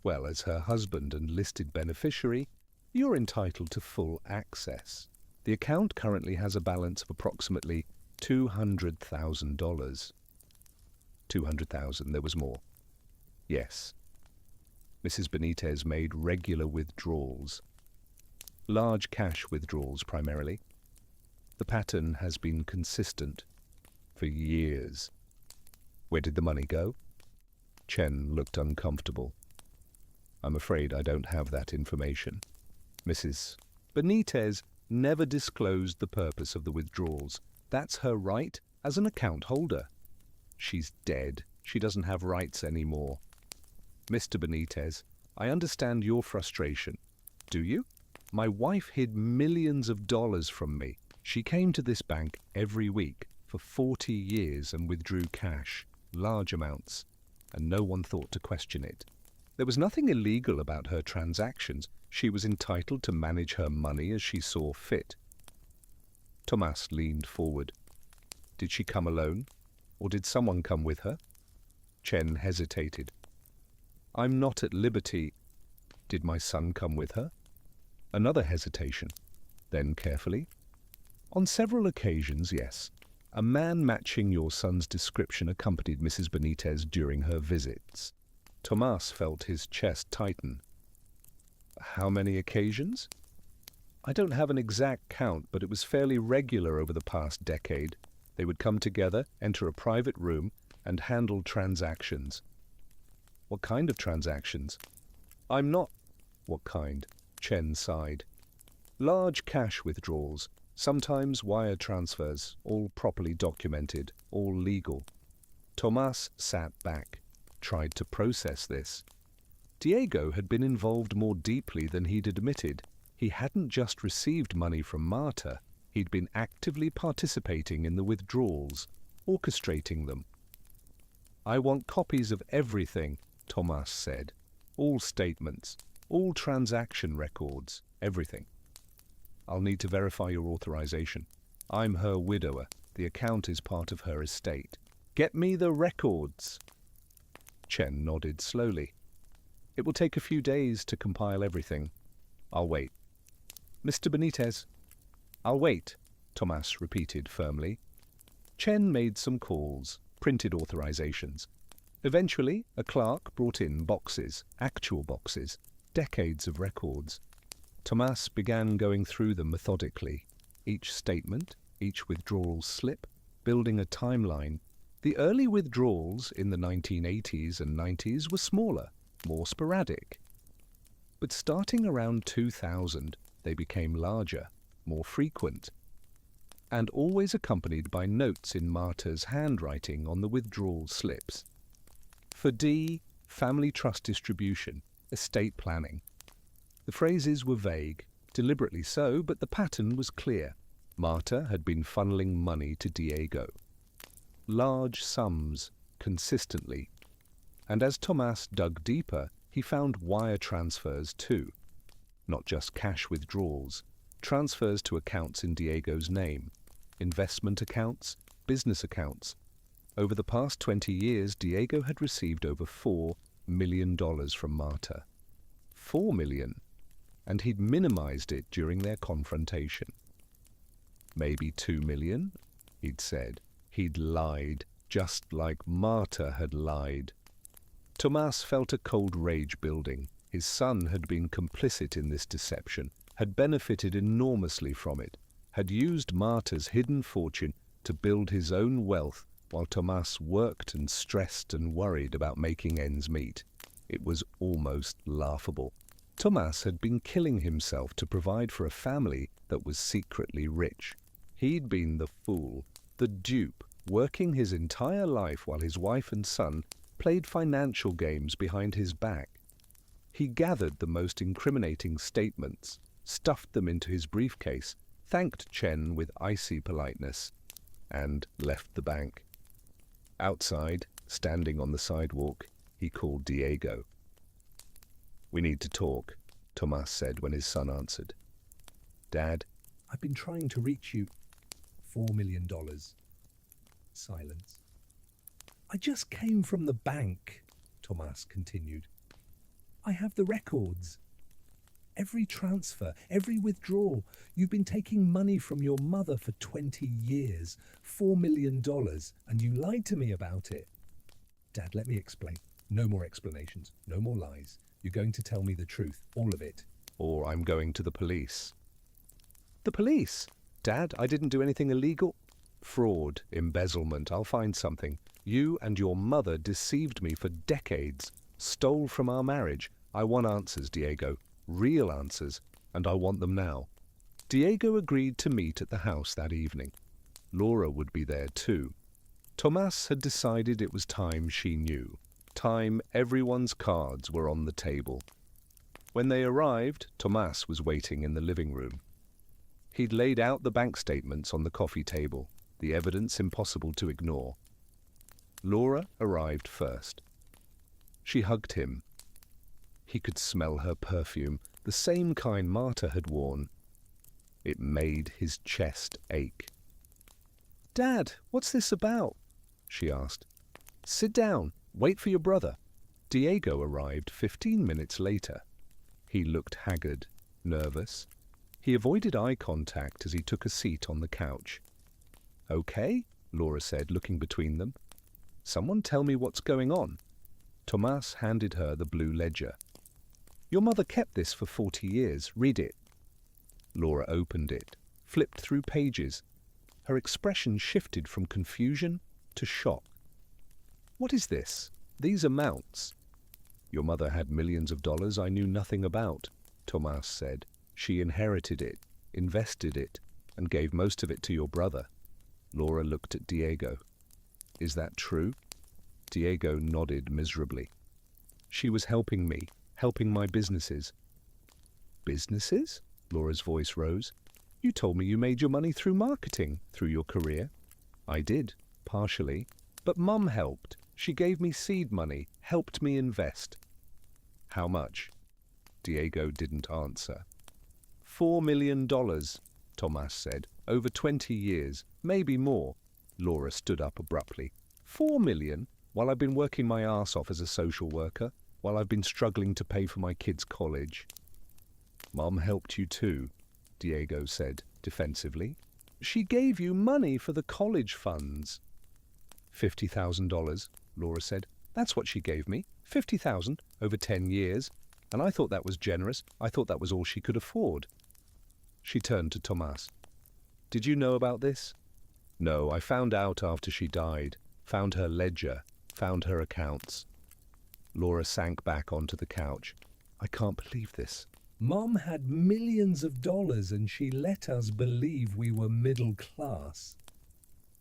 Well, as her husband and listed beneficiary, you're entitled to full access. The account currently has a balance of approximately $200,000. 200,000, there was more. Yes. Mrs. Benitez made regular withdrawals. Large cash withdrawals, primarily. The pattern has been consistent for years. Where did the money go? Chen looked uncomfortable. I'm afraid I don't have that information. Mrs. Benitez never disclosed the purpose of the withdrawals. That's her right as an account holder. She's dead. She doesn't have rights anymore. Mr. Benitez, I understand your frustration. Do you? My wife hid millions of dollars from me. She came to this bank every week for 40 years and withdrew cash, large amounts, and no one thought to question it. There was nothing illegal about her transactions. She was entitled to manage her money as she saw fit. Tomas leaned forward. Did she come alone, or did someone come with her? Chen hesitated. I'm not at liberty. Did my son come with her? Another hesitation. Then carefully. On several occasions, yes. A man matching your son's description accompanied Mrs. Benitez during her visits. Tomas felt his chest tighten. How many occasions? I don't have an exact count, but it was fairly regular over the past decade. They would come together, enter a private room, and handle transactions. What kind of transactions? I'm not... What kind? Chen sighed. Large cash withdrawals, sometimes wire transfers, all properly documented, all legal. Tomas sat back, tried to process this. Diego had been involved more deeply than he'd admitted. He hadn't just received money from Marta, he'd been actively participating in the withdrawals, orchestrating them. I want copies of everything, Tomas said. All statements, all transaction records, everything. I'll need to verify your authorization. I'm her widower. The account is part of her estate. Get me the records. Chen nodded slowly. It will take a few days to compile everything. I'll wait. Mr. Benitez. I'll wait, Tomas repeated firmly. Chen made some calls, printed authorizations. Eventually, a clerk brought in boxes, actual boxes, decades of records. Tomas began going through them methodically, each statement, each withdrawal slip, building a timeline. The early withdrawals in the 1980s and 90s were smaller, more sporadic. But starting around 2000, they became larger, more frequent, and always accompanied by notes in Marta's handwriting on the withdrawal slips. For D, family trust distribution, estate planning. The phrases were vague, deliberately so, but the pattern was clear. Marta had been funneling money to Diego. Large sums, consistently. And as Tomas dug deeper, he found wire transfers too. Not just cash withdrawals, transfers to accounts in Diego's name, investment accounts, business accounts. Over the past 20 years, Diego had received over $4 million from Marta. $4 million, and he'd minimized it during their confrontation. Maybe $2 million, he'd said. He'd lied, just like Marta had lied. Tomas felt a cold rage building. His son had been complicit in this deception, had benefited enormously from it, had used Marta's hidden fortune to build his own wealth while Tomas worked and stressed and worried about making ends meet. It was almost laughable. Tomas had been killing himself to provide for a family that was secretly rich. He'd been the fool, the dupe, working his entire life while his wife and son played financial games behind his back. He gathered the most incriminating statements, stuffed them into his briefcase, thanked Chen with icy politeness, and left the bank. Outside, standing on the sidewalk, he called Diego. "We need to talk," Tomas said when his son answered. "Dad?" I've been trying to reach you. $4 million. Silence. I just came from the bank, Tomas continued. I have the records. Every transfer, every withdrawal. You've been taking money from your mother for 20 years, $4 million, and you lied to me about it. Dad, let me explain. No more explanations, no more lies. You're going to tell me the truth, all of it. Or I'm going to the police. The police? Dad, I didn't do anything illegal. Fraud, embezzlement, I'll find something. You and your mother deceived me for decades, stole from our marriage. I want answers, Diego, real answers, and I want them now. Diego agreed to meet at the house that evening. Laura would be there too. Tomas had decided it was time she knew. Time everyone's cards were on the table. When they arrived, Tomas was waiting in the living room. He'd laid out the bank statements on the coffee table, the evidence impossible to ignore. Laura arrived first. She hugged him. He could smell her perfume, the same kind Marta had worn. It made his chest ache. "Dad, what's this about?" she asked. "Sit down. Wait for your brother." Diego arrived 15 minutes later. He looked haggard, nervous. He avoided eye contact as he took a seat on the couch. "Okay," Laura said, looking between them. "Someone tell me what's going on." Tomas handed her the blue ledger. "Your mother kept this for 40 years. Read it." Laura opened it, flipped through pages. Her expression shifted from confusion to shock. "What is this? These amounts?" "Your mother had millions of dollars I knew nothing about," Tomas said. "She inherited it, invested it, and gave most of it to your brother." Laura looked at Diego. "Is that true?" Diego nodded miserably. "She was helping me, helping my businesses." "Businesses?" Laura's voice rose. "You told me you made your money through marketing, through your career." "I did, partially. But Mum helped. She gave me seed money, helped me invest." "How much?" Diego didn't answer. $4 million, Tomas said. "Over 20 years, maybe more." Laura stood up abruptly. $4 million? While I've been working my ass off as a social worker, while I've been struggling to pay for my kids' college. "Mum helped you too," Diego said defensively. "She gave you money for the college funds." $50,000, Laura said. "That's what she gave me. 50,000 over 10 years. And I thought that was generous. I thought that was all she could afford." She turned to Tomas. "Did you know about this?" "No, I found out after she died. Found her ledger. Found her accounts." Laura sank back onto the couch. "I can't believe this." Mom had millions of dollars and she let us believe we were middle class.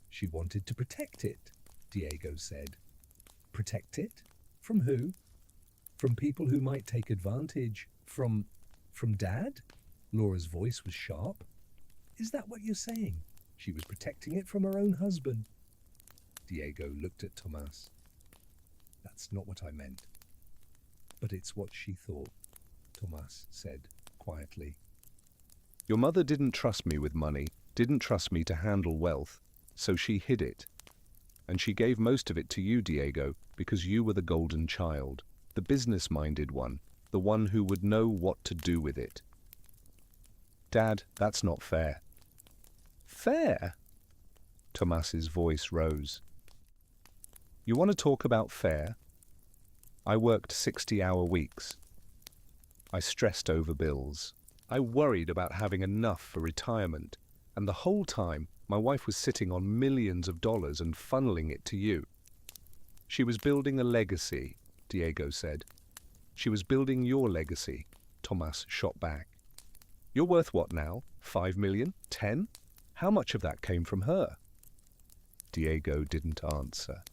She wanted to protect it, Diego said. Protect it? From who? From people who might take advantage. From Dad? Laura's voice was sharp. Is that what you're saying? She was protecting it from her own husband. Diego looked at Tomas. That's not what I meant. But it's what she thought, Tomas said quietly. "Your mother didn't trust me with money, didn't trust me to handle wealth, so she hid it. And she gave most of it to you, Diego, because you were the golden child, the business-minded one, the one who would know what to do with it." "Dad, that's not fair." "Fair?" Tomas's voice rose. "You want to talk about fair? I worked 60-hour weeks. I stressed over bills. I worried about having enough for retirement. And the whole time, my wife was sitting on millions of dollars and funneling it to you. She was building a legacy," Diego said. "She was building your legacy," Tomas shot back. "You're worth what now? 5 million? 10? How much of that came from her?" Diego didn't answer.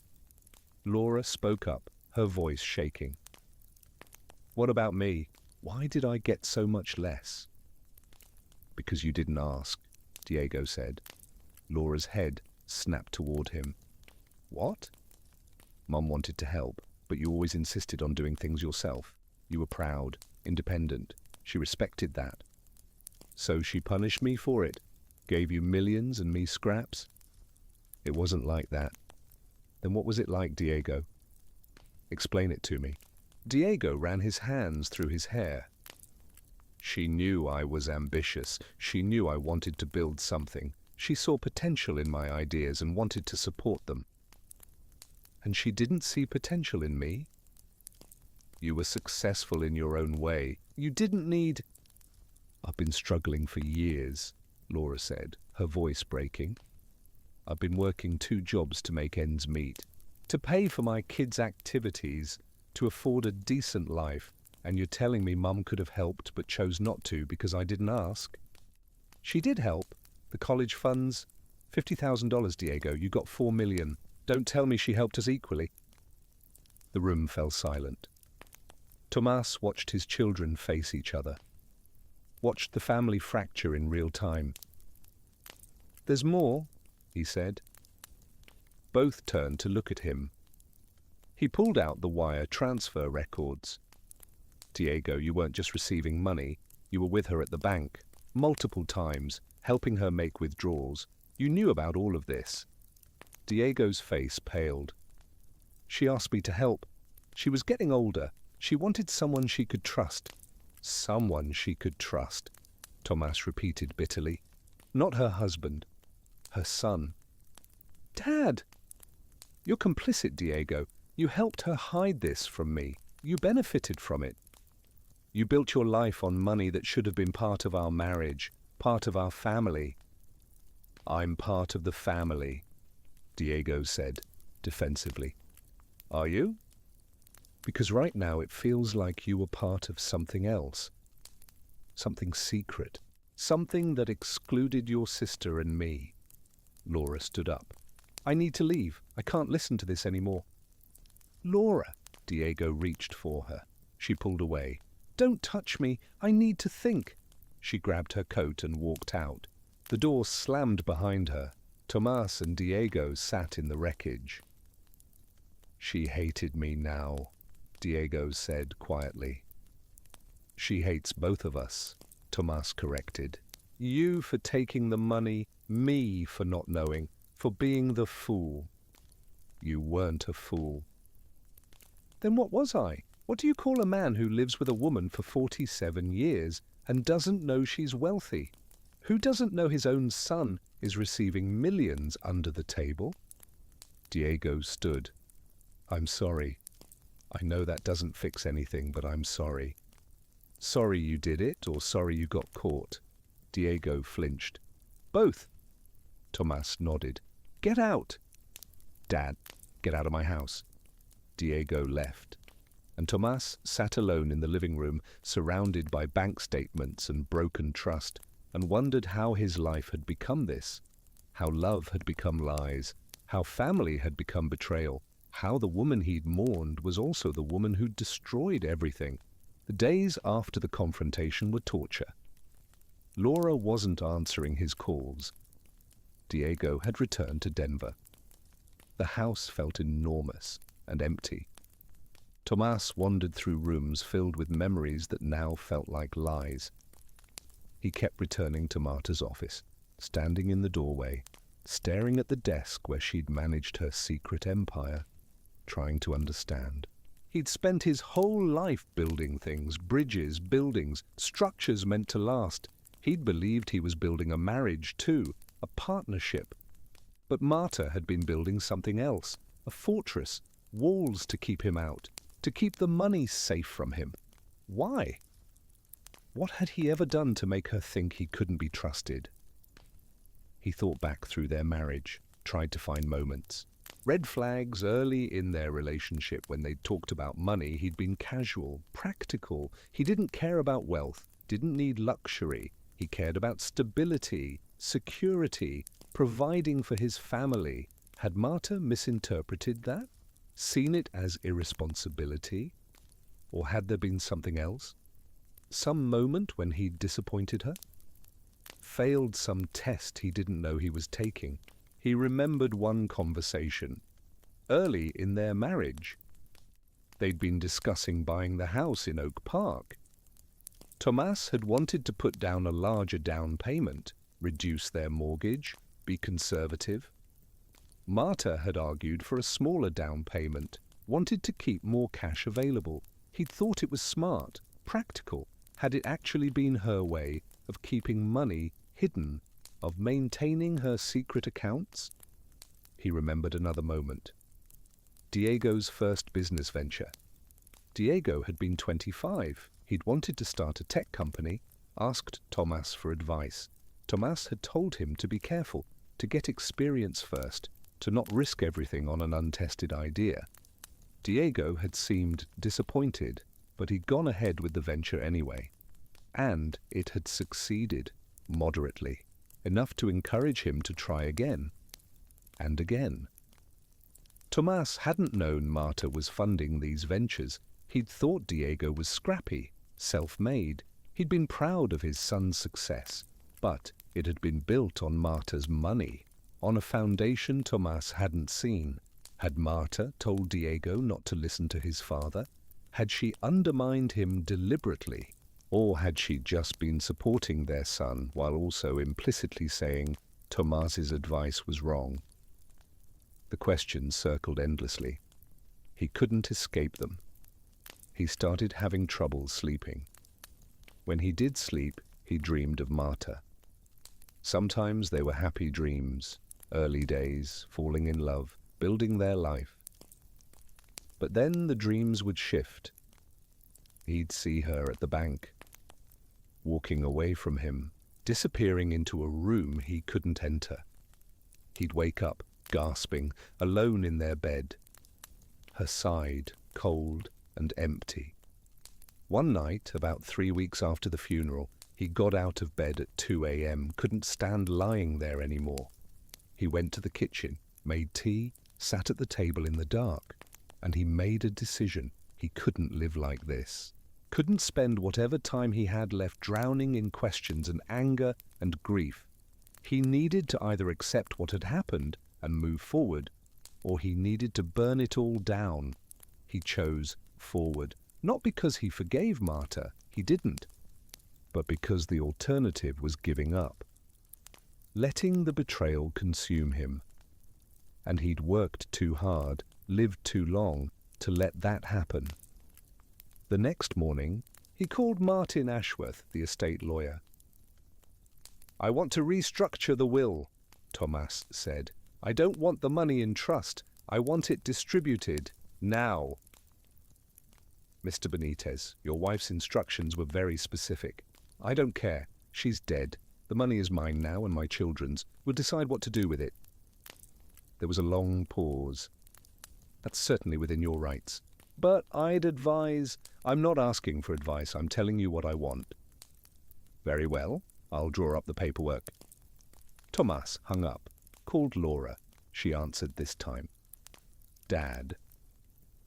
Laura spoke up, her voice shaking. "What about me? Why did I get so much less?" "Because you didn't ask," Diego said. Laura's head snapped toward him. "What?" "Mum wanted to help, but you always insisted on doing things yourself. You were proud, independent. She respected that. So she punished me for it, gave you millions and me scraps. It wasn't like that. Then what was it like, Diego? Explain it to me. Diego ran his hands through his hair. She knew I was ambitious. She knew I wanted to build something. She saw potential in my ideas and wanted to support them. And she didn't see potential in me? You were successful in your own way. You didn't need... I've been struggling for years, Laura said, her voice breaking. I've been working 2 jobs to make ends meet, to pay for my kids' activities, to afford a decent life, and you're telling me Mum could have helped but chose not to because I didn't ask? She did help. The college funds, $50,000, Diego. You got $4 million. Don't tell me she helped us equally. The room fell silent. Tomas watched his children face each other, watched the family fracture in real time. There's more, he said. Both turned to look at him. He pulled out the wire transfer records. Diego, you weren't just receiving money. You were with her at the bank, multiple times, helping her make withdrawals. You knew about all of this. Diego's face paled. She asked me to help. She was getting older. She wanted someone she could trust. Someone she could trust, Tomas repeated bitterly. Not her husband. Her son. Dad! You're complicit, Diego. You helped her hide this from me. You benefited from it. You built your life on money that should have been part of our marriage, part of our family. I'm part of the family, Diego said, defensively. Are you? Because right now it feels like you were part of something else. Something secret. Something that excluded your sister and me. Laura stood up. I need to leave. I can't listen to this anymore. Laura, Diego reached for her. She pulled away. Don't touch me. I need to think. She grabbed her coat and walked out. The door slammed behind her. Tomas and Diego sat in the wreckage. She hated me now, Diego said quietly. She hates both of us, Tomas corrected. You for taking the money, me for not knowing, for being the fool. You weren't a fool. Then what was I? What do you call a man who lives with a woman for 47 years and doesn't know she's wealthy? Who doesn't know his own son is receiving millions under the table? Diego stood. I'm sorry. I know that doesn't fix anything, but I'm sorry. Sorry you did it, or sorry you got caught? Diego flinched. Both. Tomas nodded. Get out. Dad, get out of my house. Diego left, and Tomas sat alone in the living room, surrounded by bank statements and broken trust, and wondered how his life had become this, how love had become lies, how family had become betrayal, how the woman he'd mourned was also the woman who'd destroyed everything. The days after the confrontation were torture. Laura wasn't answering his calls. Diego had returned to Denver. The house felt enormous and empty. Tomas wandered through rooms filled with memories that now felt like lies. He kept returning to Marta's office, standing in the doorway, staring at the desk where she'd managed her secret empire, trying to understand. He'd spent his whole life building things, bridges, buildings, structures meant to last. He'd believed he was building a marriage too, a partnership. But Marta had been building something else, a fortress, walls to keep him out, to keep the money safe from him. Why? What had he ever done to make her think he couldn't be trusted? He thought back through their marriage, tried to find moments. Red flags early in their relationship when they'd talked about money. He'd been casual, practical. He didn't care about wealth, didn't need luxury. He cared about stability, security, providing for his family. Had Marta misinterpreted that? Seen it as irresponsibility? Or had there been something else? Some moment when he'd disappointed her? Failed some test he didn't know he was taking? He remembered one conversation. Early in their marriage. They'd been discussing buying the house in Oak Park. Tomas had wanted to put down a larger down payment, reduce their mortgage, be conservative. Marta had argued for a smaller down payment, wanted to keep more cash available. He'd thought it was smart, practical. Had it actually been her way of keeping money hidden, of maintaining her secret accounts? He remembered another moment. Diego's first business venture. Diego had been 25. He'd wanted to start a tech company, asked Tomas for advice. Tomas had told him to be careful, to get experience first, to not risk everything on an untested idea. Diego had seemed disappointed, but he'd gone ahead with the venture anyway. And it had succeeded, moderately, enough to encourage him to try again. And again. Tomas hadn't known Marta was funding these ventures. He'd thought Diego was scrappy, self-made. He'd been proud of his son's success, but it had been built on Marta's money, on a foundation Tomas hadn't seen. Had Marta told Diego not to listen to his father? Had she undermined him deliberately? Or had she just been supporting their son while also implicitly saying Tomas's advice was wrong? The questions circled endlessly. He couldn't escape them. He started having trouble sleeping. When he did sleep, he dreamed of Marta. Sometimes they were happy dreams, early days, falling in love, building their life. But then the dreams would shift. He'd see her at the bank, walking away from him, disappearing into a room he couldn't enter. He'd wake up, gasping, alone in their bed. Her side, cold and empty. One night, about 3 weeks after the funeral, he got out of bed at 2 a.m., couldn't stand lying there anymore. He went to the kitchen, made tea, sat at the table in the dark, and he made a decision. He couldn't live like this. Couldn't spend whatever time he had left drowning in questions and anger and grief. He needed to either accept what had happened and move forward, or he needed to burn it all down. He chose forward, not because he forgave Marta, he didn't, but because the alternative was giving up, letting the betrayal consume him. And he'd worked too hard, lived too long, to let that happen. The next morning, he called Martin Ashworth, the estate lawyer. "I want to restructure the will," Tomas said. "I don't want the money in trust. I want it distributed, now." "Mr. Benitez, your wife's instructions were very specific. I don't care. She's dead. The money is mine now and my children's. We'll decide what to do with it." There was a long pause. "That's certainly within your rights. But I'd advise—" "I'm not asking for advice. I'm telling you what I want." "Very well. I'll draw up the paperwork." Tomas hung up, called Laura. She answered this time. "Dad."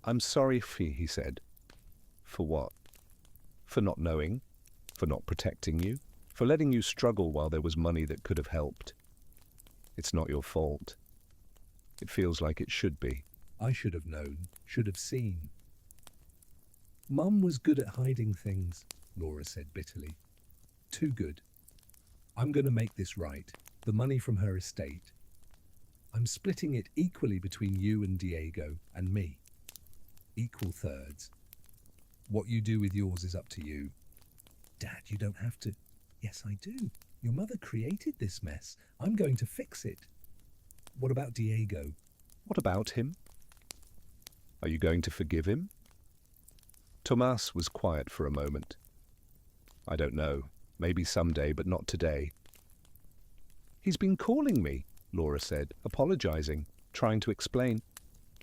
"I'm sorry, Fee," he said. "For what?" "For not knowing. For not protecting you. For letting you struggle while there was money that could have helped. It's not your fault. It feels like it should be." I should have known, should have seen. Mum was good at hiding things, Laura said bitterly. Too good. I'm going to make this right. The money from her estate. I'm splitting it equally between you and Diego and me. Equal thirds. What you do with yours is up to you. Dad, you don't have to. Yes, I do. Your mother created this mess. I'm going to fix it. What about Diego? What about him? Are you going to forgive him? Tomas was quiet for a moment. "I don't know. Maybe someday, but not today." "He's been calling me," Laura said, apologizing, trying to explain.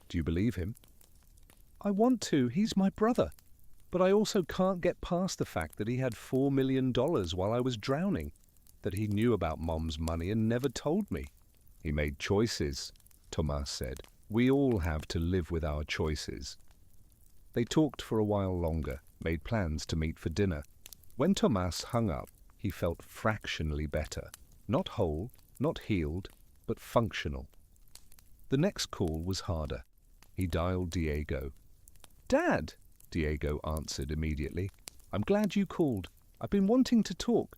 "Do you believe him?" "I want to. He's my brother. But I also can't get past the fact that he had $4 million while I was drowning, that he knew about Mom's money and never told me." "He made choices," Tomas said. "We all have to live with our choices." They talked for a while longer, made plans to meet for dinner. When Tomas hung up, he felt fractionally better. Not whole, not healed, but functional. The next call was harder. He dialed Diego. "Dad," Diego answered immediately. "I'm glad you called. I've been wanting to talk."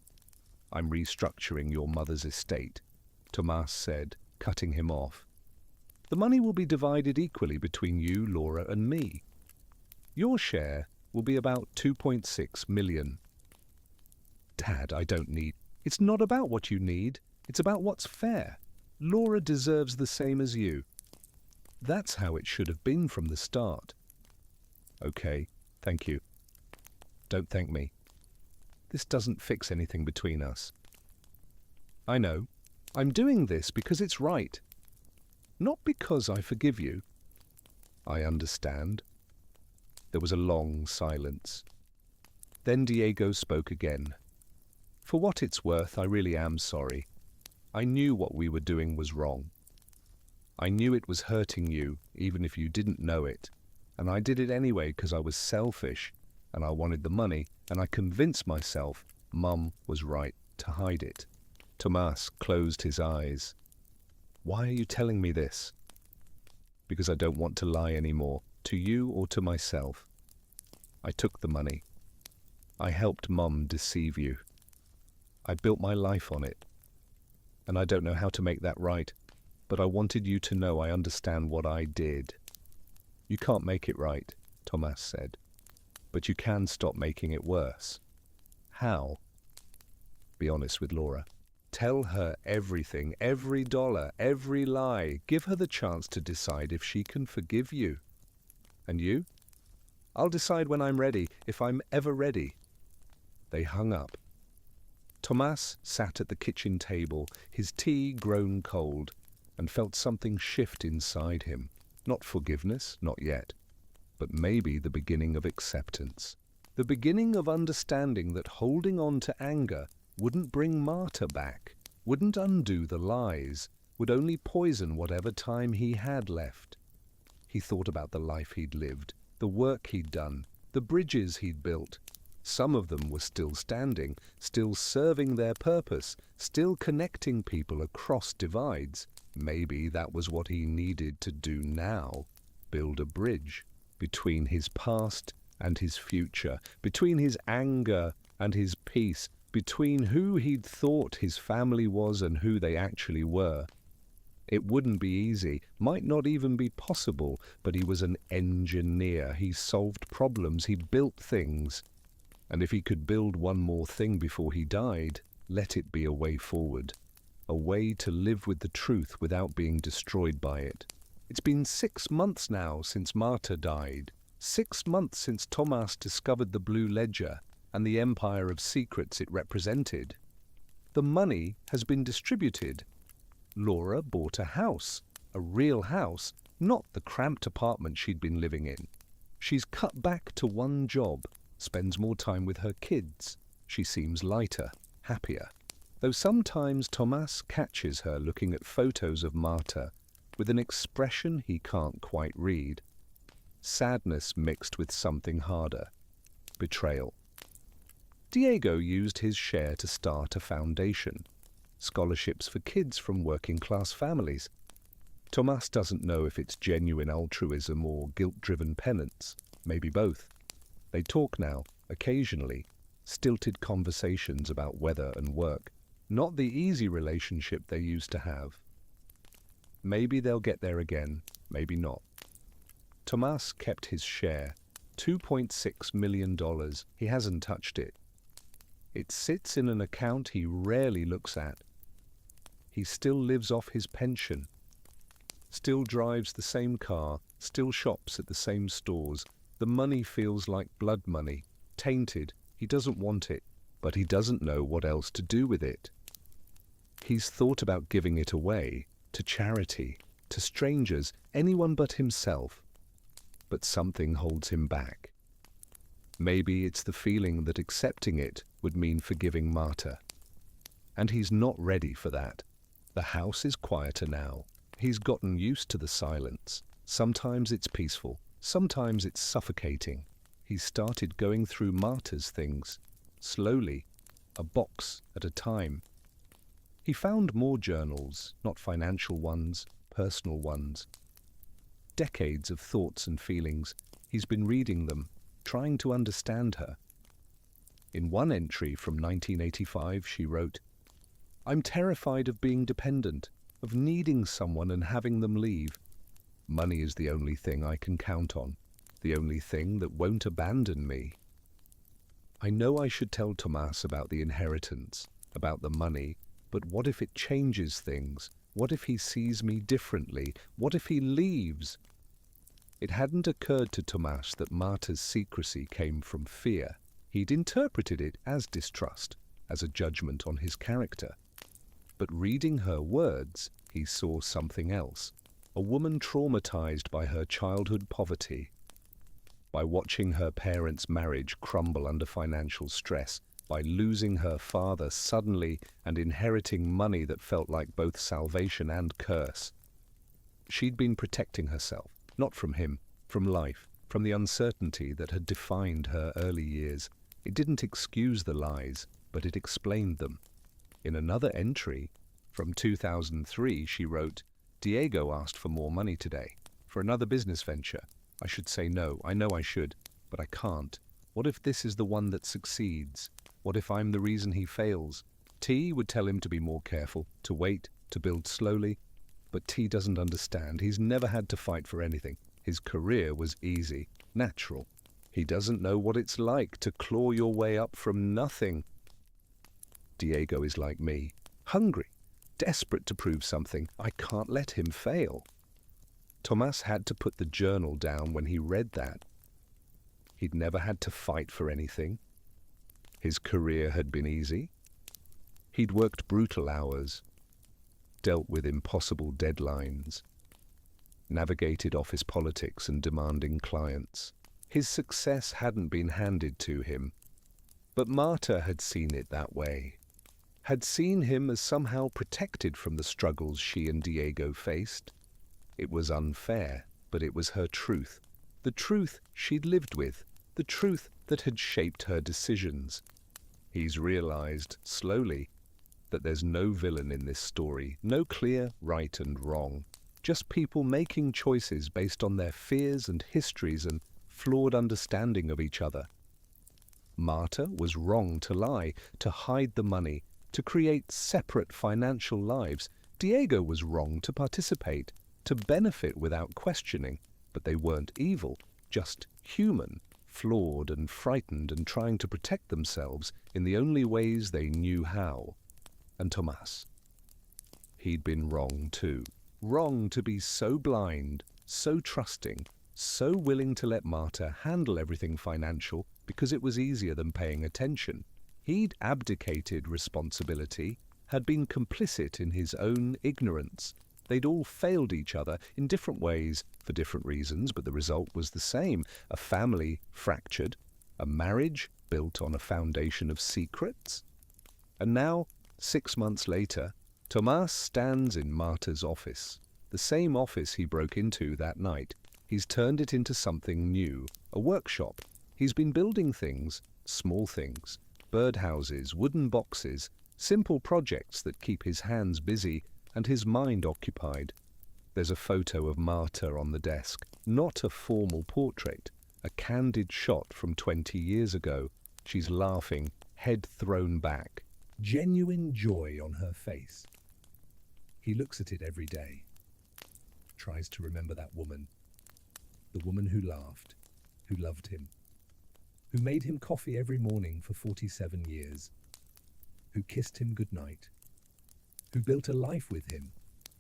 "I'm restructuring your mother's estate," Tomas said, cutting him off. The money will be divided equally between you, Laura, and me. Your share will be about 2.6 million. Dad, I don't need. It's not about what you need. It's about what's fair. Laura deserves the same as you. That's how it should have been from the start. Okay, thank you. Don't thank me. This doesn't fix anything between us. I know. I'm doing this because it's right. Not because I forgive you. I understand. There was a long silence. Then Diego spoke again. For what it's worth, I really am sorry. I knew what we were doing was wrong. I knew it was hurting you, even if you didn't know it. And I did it anyway because I was selfish, and I wanted the money, and I convinced myself Mum was right to hide it. Tomas closed his eyes. Why are you telling me this? Because I don't want to lie anymore, to you or to myself. I took the money. I helped Mum deceive you. I built my life on it. And I don't know how to make that right, but I wanted you to know I understand what I did. You can't make it right, Tomas said, but you can stop making it worse. How? Be honest with Laura. Tell her everything, every dollar, every lie. Give her the chance to decide if she can forgive you. And you? I'll decide when I'm ready, if I'm ever ready. They hung up. Tomas sat at the kitchen table, his tea grown cold, and felt something shift inside him. Not forgiveness, not yet, but maybe the beginning of acceptance. The beginning of understanding that holding on to anger wouldn't bring Marta back, wouldn't undo the lies, would only poison whatever time he had left. He thought about the life he'd lived, the work he'd done, the bridges he'd built. Some of them were still standing, still serving their purpose, still connecting people across divides. Maybe that was what he needed to do now, build a bridge between his past and his future, between his anger and his peace, between who he'd thought his family was and who they actually were. It wouldn't be easy, might not even be possible, but he was an engineer. He solved problems, he built things. And if he could build one more thing before he died, let it be a way forward. A way to live with the truth without being destroyed by it. It's been 6 months now since Marta died. 6 months since Tomas discovered the Blue Ledger and the empire of secrets it represented. The money has been distributed. Laura bought a house, a real house, not the cramped apartment she'd been living in. She's cut back to one job, spends more time with her kids. She seems lighter, happier. Though sometimes Tomas catches her looking at photos of Marta with an expression he can't quite read. Sadness mixed with something harder. Betrayal. Diego used his share to start a foundation. Scholarships for kids from working-class families. Tomas doesn't know if it's genuine altruism or guilt-driven penance. Maybe both. They talk now, occasionally, stilted conversations about weather and work. Not the easy relationship they used to have. Maybe they'll get there again, maybe not. Tomas kept his share, $2.6 million. He hasn't touched it. It sits in an account he rarely looks at. He still lives off his pension. Still drives the same car, still shops at the same stores. The money feels like blood money, tainted. He doesn't want it, but he doesn't know what else to do with it. He's thought about giving it away, to charity, to strangers, anyone but himself. But something holds him back. Maybe it's the feeling that accepting it would mean forgiving Marta. And he's not ready for that. The house is quieter now. He's gotten used to the silence. Sometimes it's peaceful. Sometimes it's suffocating. He started going through Marta's things, slowly, a box at a time. He found more journals, not financial ones, personal ones. Decades of thoughts and feelings. He's been reading them, trying to understand her. In one entry from 1985, she wrote, "I'm terrified of being dependent, of needing someone and having them leave. Money is the only thing I can count on, the only thing that won't abandon me. I know I should tell Tomas about the inheritance, about the money, but what if it changes things? What if he sees me differently? What if he leaves? It hadn't occurred to Tomas that Marta's secrecy came from fear. He'd interpreted it as distrust, as a judgment on his character. But reading her words, he saw something else. A woman traumatized by her childhood poverty, by watching her parents' marriage crumble under financial stress, by losing her father suddenly and inheriting money that felt like both salvation and curse. She'd been protecting herself, not from him, from life, from the uncertainty that had defined her early years. It didn't excuse the lies, but it explained them. In another entry, from 2003, she wrote, "Diego asked for more money today, for another business venture. I should say no, I know I should, but I can't. What if this is the one that succeeds? What if I'm the reason he fails?" T would tell him to be more careful, to wait, to build slowly. But T doesn't understand. He's never had to fight for anything. His career was easy, natural. He doesn't know what it's like to claw your way up from nothing. Diego is like me, hungry, desperate to prove something. I can't let him fail. Tomas had to put the journal down when he read that. He'd never had to fight for anything. His career had been easy. He'd worked brutal hours, dealt with impossible deadlines, navigated office politics and demanding clients. His success hadn't been handed to him. But Marta had seen it that way, had seen him as somehow protected from the struggles she and Diego faced. It was unfair, but it was her truth, the truth she'd lived with, the truth that had shaped her decisions. He's realized, slowly, that there's no villain in this story, no clear right and wrong, just people making choices based on their fears and histories and flawed understanding of each other. Marta was wrong to lie, to hide the money, to create separate financial lives. Diego was wrong to participate, to benefit without questioning, but they weren't evil, just human, flawed and frightened and trying to protect themselves in the only ways they knew how. And Tomas, he'd been wrong too. Wrong to be so blind, so trusting, so willing to let Marta handle everything financial because it was easier than paying attention. He'd abdicated responsibility, had been complicit in his own ignorance. They'd all failed each other in different ways for different reasons, but the result was the same. A family fractured, a marriage built on a foundation of secrets. And now, 6 months later, Tomas stands in Marta's office, the same office he broke into that night. He's turned it into something new, a workshop. He's been building things, small things, birdhouses, wooden boxes, simple projects that keep his hands busy and his mind occupied. There's a photo of Marta on the desk, not a formal portrait, a candid shot from 20 years ago. She's laughing, head thrown back, genuine joy on her face. He looks at it every day, tries to remember that woman, the woman who laughed, who loved him, who made him coffee every morning for 47 years, who kissed him goodnight, who built a life with him,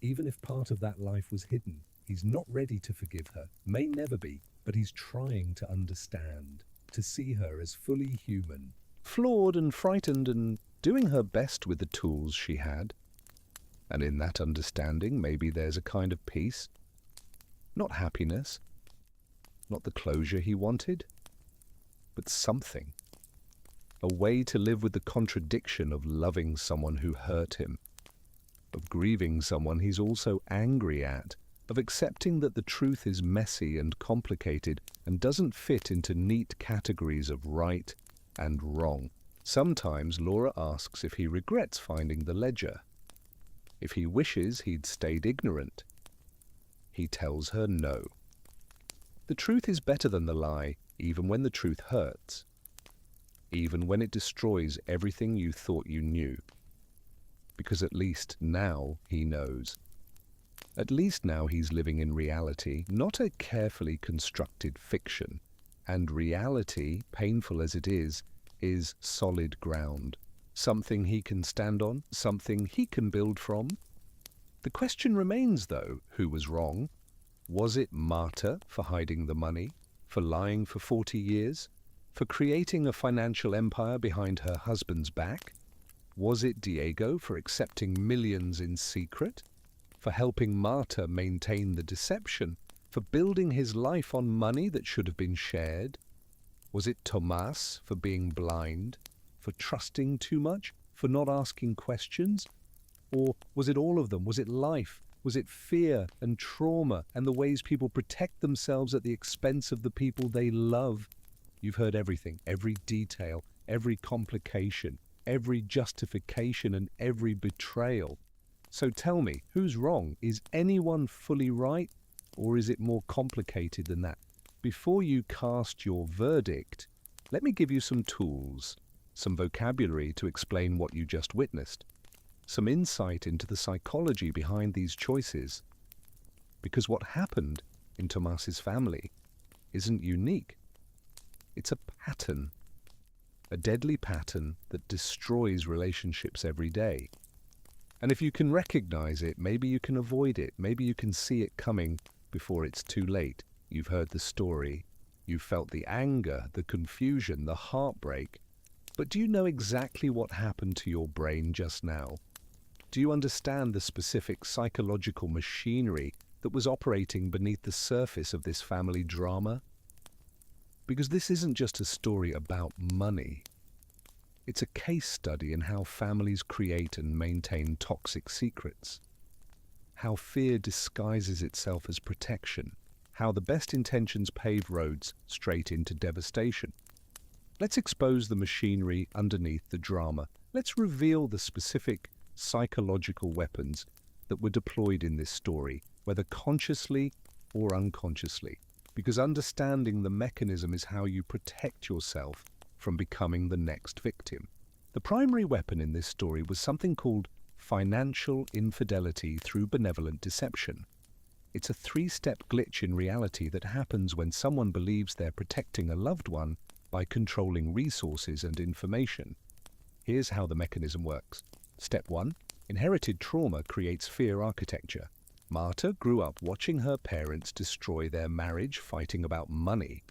even if part of that life was hidden. He's not ready to forgive her, may never be, but he's trying to understand, to see her as fully human, flawed and frightened and doing her best with the tools she had. And in that understanding, maybe there's a kind of peace. Not happiness, not the closure he wanted, but something. A way to live with the contradiction of loving someone who hurt him, of grieving someone he's also angry at, of accepting that the truth is messy and complicated and doesn't fit into neat categories of right and wrong. Sometimes Laura asks if he regrets finding the ledger, if he wishes he'd stayed ignorant. He tells her no. The truth is better than the lie, even when the truth hurts, even when it destroys everything you thought you knew, because at least now he knows. At least now he's living in reality, not a carefully constructed fiction. And reality, painful as it is solid ground. Something he can stand on, something he can build from. The question remains, though, who was wrong? Was it Marta for hiding the money, for lying for 40 years, for creating a financial empire behind her husband's back? Was it Diego for accepting millions in secret, for helping Marta maintain the deception, for building his life on money that should have been shared? Was it Tomás for being blind, for trusting too much, for not asking questions? Or was it all of them? Was it life? Was it fear and trauma and the ways people protect themselves at the expense of the people they love? You've heard everything, every detail, every complication, every justification and every betrayal. So tell me, who's wrong? Is anyone fully right? Or is it more complicated than that? Before you cast your verdict, let me give you some tools, some vocabulary to explain what you just witnessed, some insight into the psychology behind these choices. Because what happened in Tomás's family isn't unique. It's a pattern, a deadly pattern that destroys relationships every day. And if you can recognize it, maybe you can avoid it, maybe you can see it coming before it's too late. You've heard the story, you've felt the anger, the confusion, the heartbreak. But do you know exactly what happened to your brain just now? Do you understand the specific psychological machinery that was operating beneath the surface of this family drama? Because this isn't just a story about money. It's a case study in how families create and maintain toxic secrets, how fear disguises itself as protection, how the best intentions pave roads straight into devastation. Let's expose the machinery underneath the drama. Let's reveal the specific psychological weapons that were deployed in this story, whether consciously or unconsciously, because understanding the mechanism is how you protect yourself from becoming the next victim. The primary weapon in this story was something called financial infidelity through benevolent deception. It's a three-step glitch in reality that happens when someone believes they're protecting a loved one by controlling resources and information. Here's how the mechanism works. Step 1. Inherited trauma creates fear architecture. Marta grew up watching her parents destroy their marriage, fighting about money.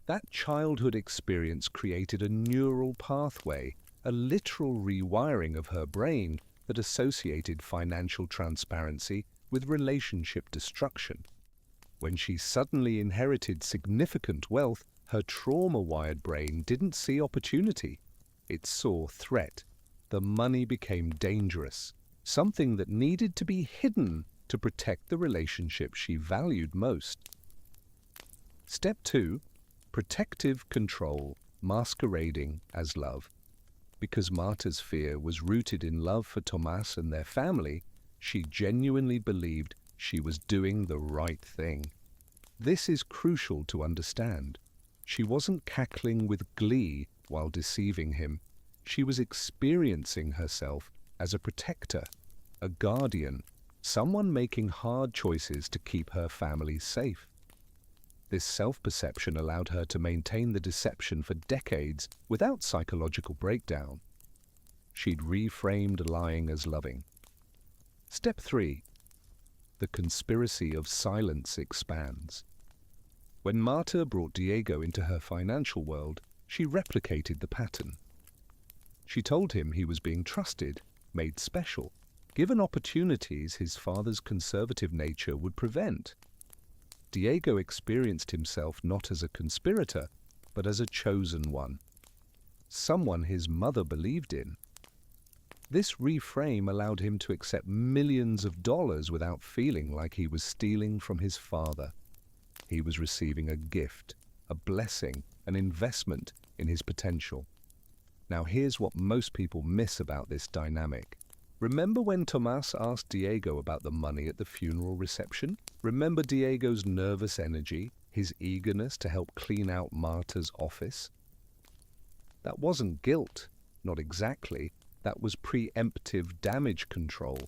That childhood experience created a neural pathway, a literal rewiring of her brain that associated financial transparency with relationship destruction. When she suddenly inherited significant wealth, her trauma-wired brain didn't see opportunity. It saw threat. The money became dangerous, something that needed to be hidden to protect the relationship she valued most. Step 2. Protective control masquerading as love. Because Marta's fear was rooted in love for Tomás and their family, she genuinely believed she was doing the right thing. This is crucial to understand. She wasn't cackling with glee while deceiving him. She was experiencing herself as a protector, a guardian, someone making hard choices to keep her family safe. This self-perception allowed her to maintain the deception for decades without psychological breakdown. She'd reframed lying as loving. Step 3. The conspiracy of silence expands. When Marta brought Diego into her financial world, she replicated the pattern. She told him he was being trusted, made special, given opportunities his father's conservative nature would prevent. Diego experienced himself not as a conspirator, but as a chosen one, someone his mother believed in. This reframe allowed him to accept millions of dollars without feeling like he was stealing from his father. He was receiving a gift, a blessing, an investment in his potential. Now here's what most people miss about this dynamic. Remember when Tomás asked Diego about the money at the funeral reception? Remember Diego's nervous energy, his eagerness to help clean out Marta's office? That wasn't guilt, not exactly. That was preemptive damage control.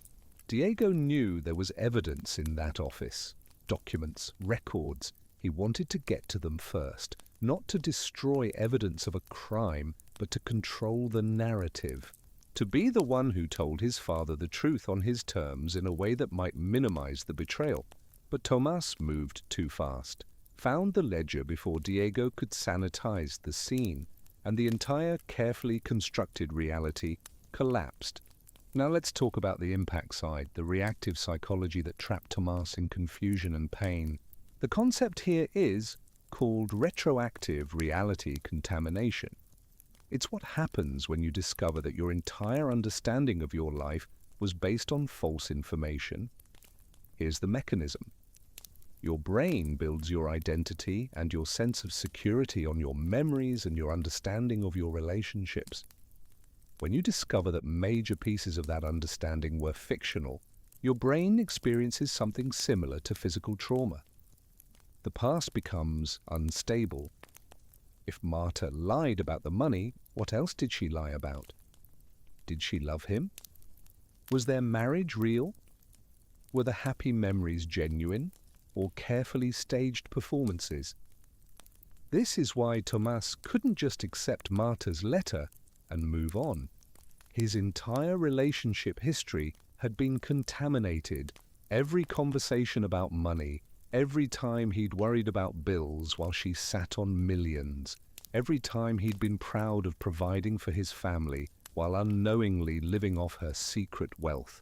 Diego knew there was evidence in that office, documents, records. He wanted to get to them first, not to destroy evidence of a crime, but to control the narrative, to be the one who told his father the truth on his terms in a way that might minimize the betrayal. But Tomas moved too fast, found the ledger before Diego could sanitize the scene, and the entire carefully constructed reality collapsed. Now let's talk about the impact side, the reactive psychology that trapped Tomas in confusion and pain. The concept here is called retroactive reality contamination. It's what happens when you discover that your entire understanding of your life was based on false information. Here's the mechanism. Your brain builds your identity and your sense of security on your memories and your understanding of your relationships. When you discover that major pieces of that understanding were fictional, your brain experiences something similar to physical trauma. The past becomes unstable. If Marta lied about the money, what else did she lie about? Did she love him? Was their marriage real? Were the happy memories genuine or carefully staged performances? This is why Tomas couldn't just accept Marta's letter and move on. His entire relationship history had been contaminated. Every conversation about money, every time he'd worried about bills while she sat on millions, every time he'd been proud of providing for his family while unknowingly living off her secret wealth.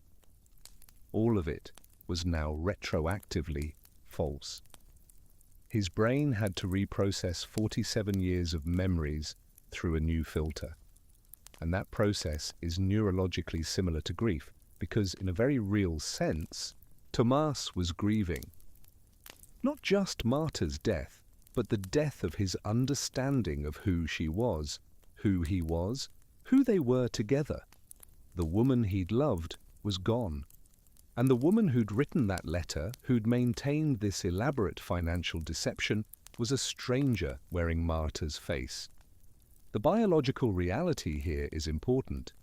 All of it was now retroactively false. His brain had to reprocess 47 years of memories through a new filter. And that process is neurologically similar to grief, because in a very real sense, Tomas was grieving not just Marta's death, but the death of his understanding of who she was, who he was, who they were together. The woman he'd loved was gone. And the woman who'd written that letter, who'd maintained this elaborate financial deception, was a stranger wearing Marta's face. The biological reality here is important.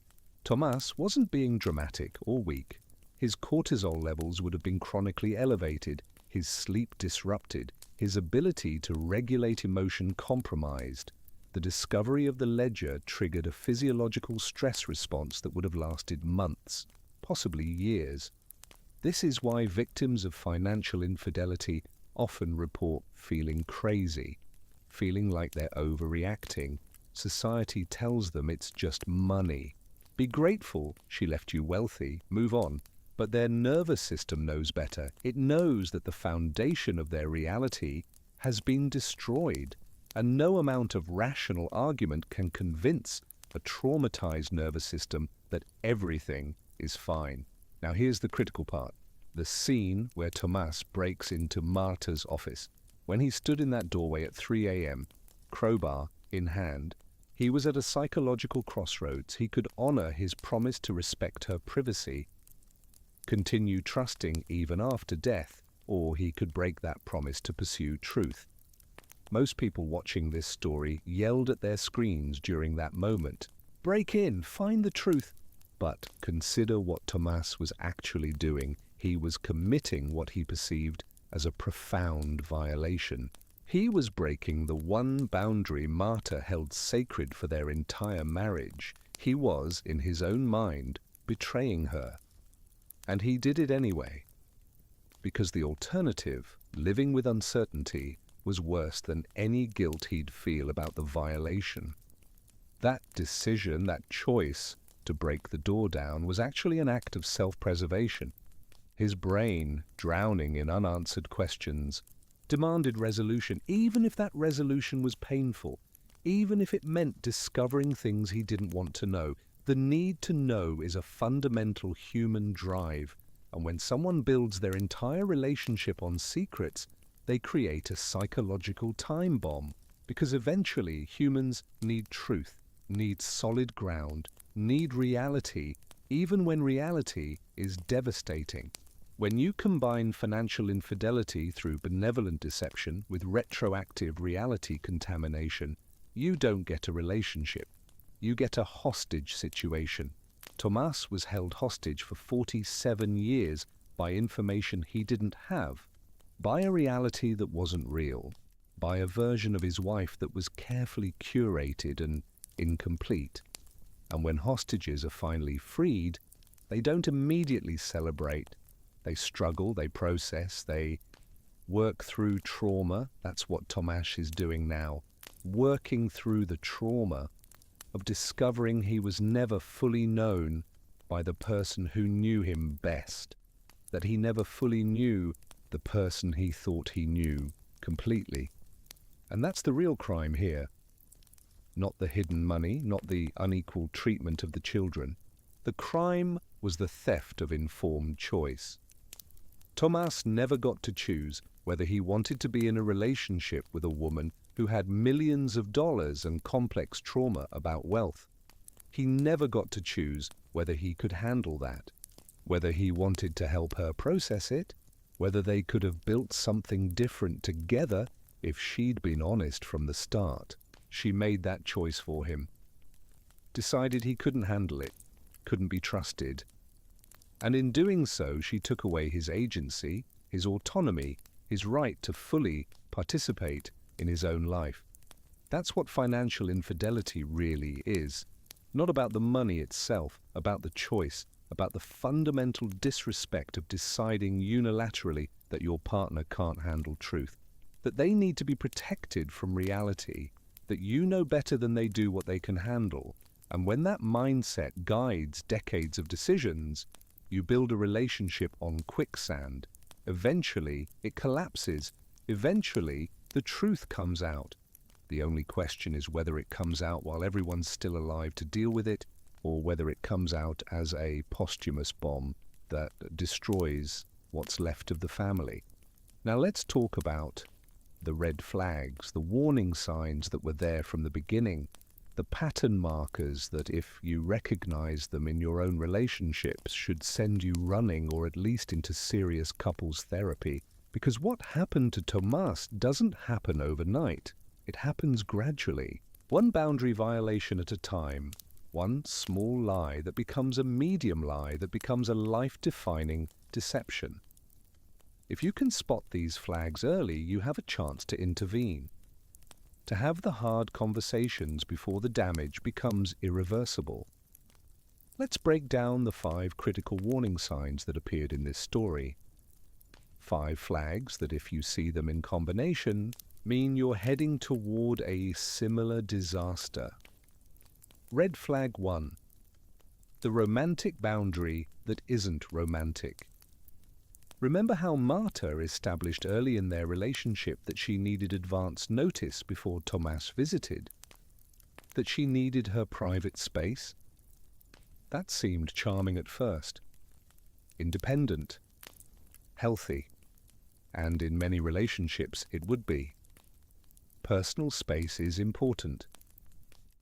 Tomas wasn't being dramatic or weak. His cortisol levels would have been chronically elevated, his sleep disrupted, his ability to regulate emotion compromised. The discovery of the ledger triggered a physiological stress response that would have lasted months, possibly years. This is why victims of financial infidelity often report feeling crazy, feeling like they're overreacting. Society tells them it's just money. Be grateful she left you wealthy, move on. But their nervous system knows better. It knows that the foundation of their reality has been destroyed, and no amount of rational argument can convince a traumatized nervous system that everything is fine. Now here's the critical part. The scene where Tomas breaks into Marta's office. When he stood in that doorway at 3 a.m., crowbar in hand, he was at a psychological crossroads. He could honor his promise to respect her privacy, continue trusting even after death, or he could break that promise to pursue truth. Most people watching this story yelled at their screens during that moment. Break in, find the truth. But consider what Tomas was actually doing. He was committing what he perceived as a profound violation. He was breaking the one boundary Marta held sacred for their entire marriage. He was, in his own mind, betraying her. And he did it anyway, because the alternative, living with uncertainty, was worse than any guilt he'd feel about the violation. That decision, that choice to break the door down, was actually an act of self-preservation. His brain, drowning in unanswered questions, demanded resolution, even if that resolution was painful, even if it meant discovering things he didn't want to know. The need to know is a fundamental human drive, and when someone builds their entire relationship on secrets, they create a psychological time bomb, because eventually humans need truth, need solid ground, need reality, even when reality is devastating. When you combine financial infidelity through benevolent deception with retroactive reality contamination, you don't get a relationship. You get a hostage situation. Tomas was held hostage for 47 years by information he didn't have, by a reality that wasn't real, by a version of his wife that was carefully curated and incomplete. And when hostages are finally freed, they don't immediately celebrate. They struggle, they process, they work through trauma. That's what Tomas is doing now, working through the trauma of discovering he was never fully known by the person who knew him best, that he never fully knew the person he thought he knew completely. And that's the real crime here. Not the hidden money, not the unequal treatment of the children. The crime was the theft of informed choice. Tomas never got to choose whether he wanted to be in a relationship with a woman who had millions of dollars and complex trauma about wealth. He never got to choose whether he could handle that, whether he wanted to help her process it, whether they could have built something different together if she'd been honest from the start. She made that choice for him, decided he couldn't handle it, couldn't be trusted. And in doing so, she took away his agency, his autonomy, his right to fully participate in his own life. That's what financial infidelity really is. Not about the money itself, about the choice, about the fundamental disrespect of deciding unilaterally that your partner can't handle truth, that they need to be protected from reality, that you know better than they do what they can handle. And when that mindset guides decades of decisions, you build a relationship on quicksand. Eventually, it collapses. Eventually, the truth comes out. The only question is whether it comes out while everyone's still alive to deal with it, or whether it comes out as a posthumous bomb that destroys what's left of the family. Now let's talk about the red flags, the warning signs that were there from the beginning, the pattern markers that, if you recognize them in your own relationships, should send you running or at least into serious couples therapy. Because what happened to Tomas doesn't happen overnight. It happens gradually, one boundary violation at a time, one small lie that becomes a medium lie that becomes a life-defining deception. If you can spot these flags early, you have a chance to intervene, to have the hard conversations before the damage becomes irreversible. Let's break down the 5 critical warning signs that appeared in this story. 5 flags that, if you see them in combination, mean you're heading toward a similar disaster. Red flag 1. The romantic boundary that isn't romantic. Remember how Marta established early in their relationship that she needed advance notice before Tomas visited? That she needed her private space? That seemed charming at first. Independent. Healthy. And in many relationships it would be. Personal space is important.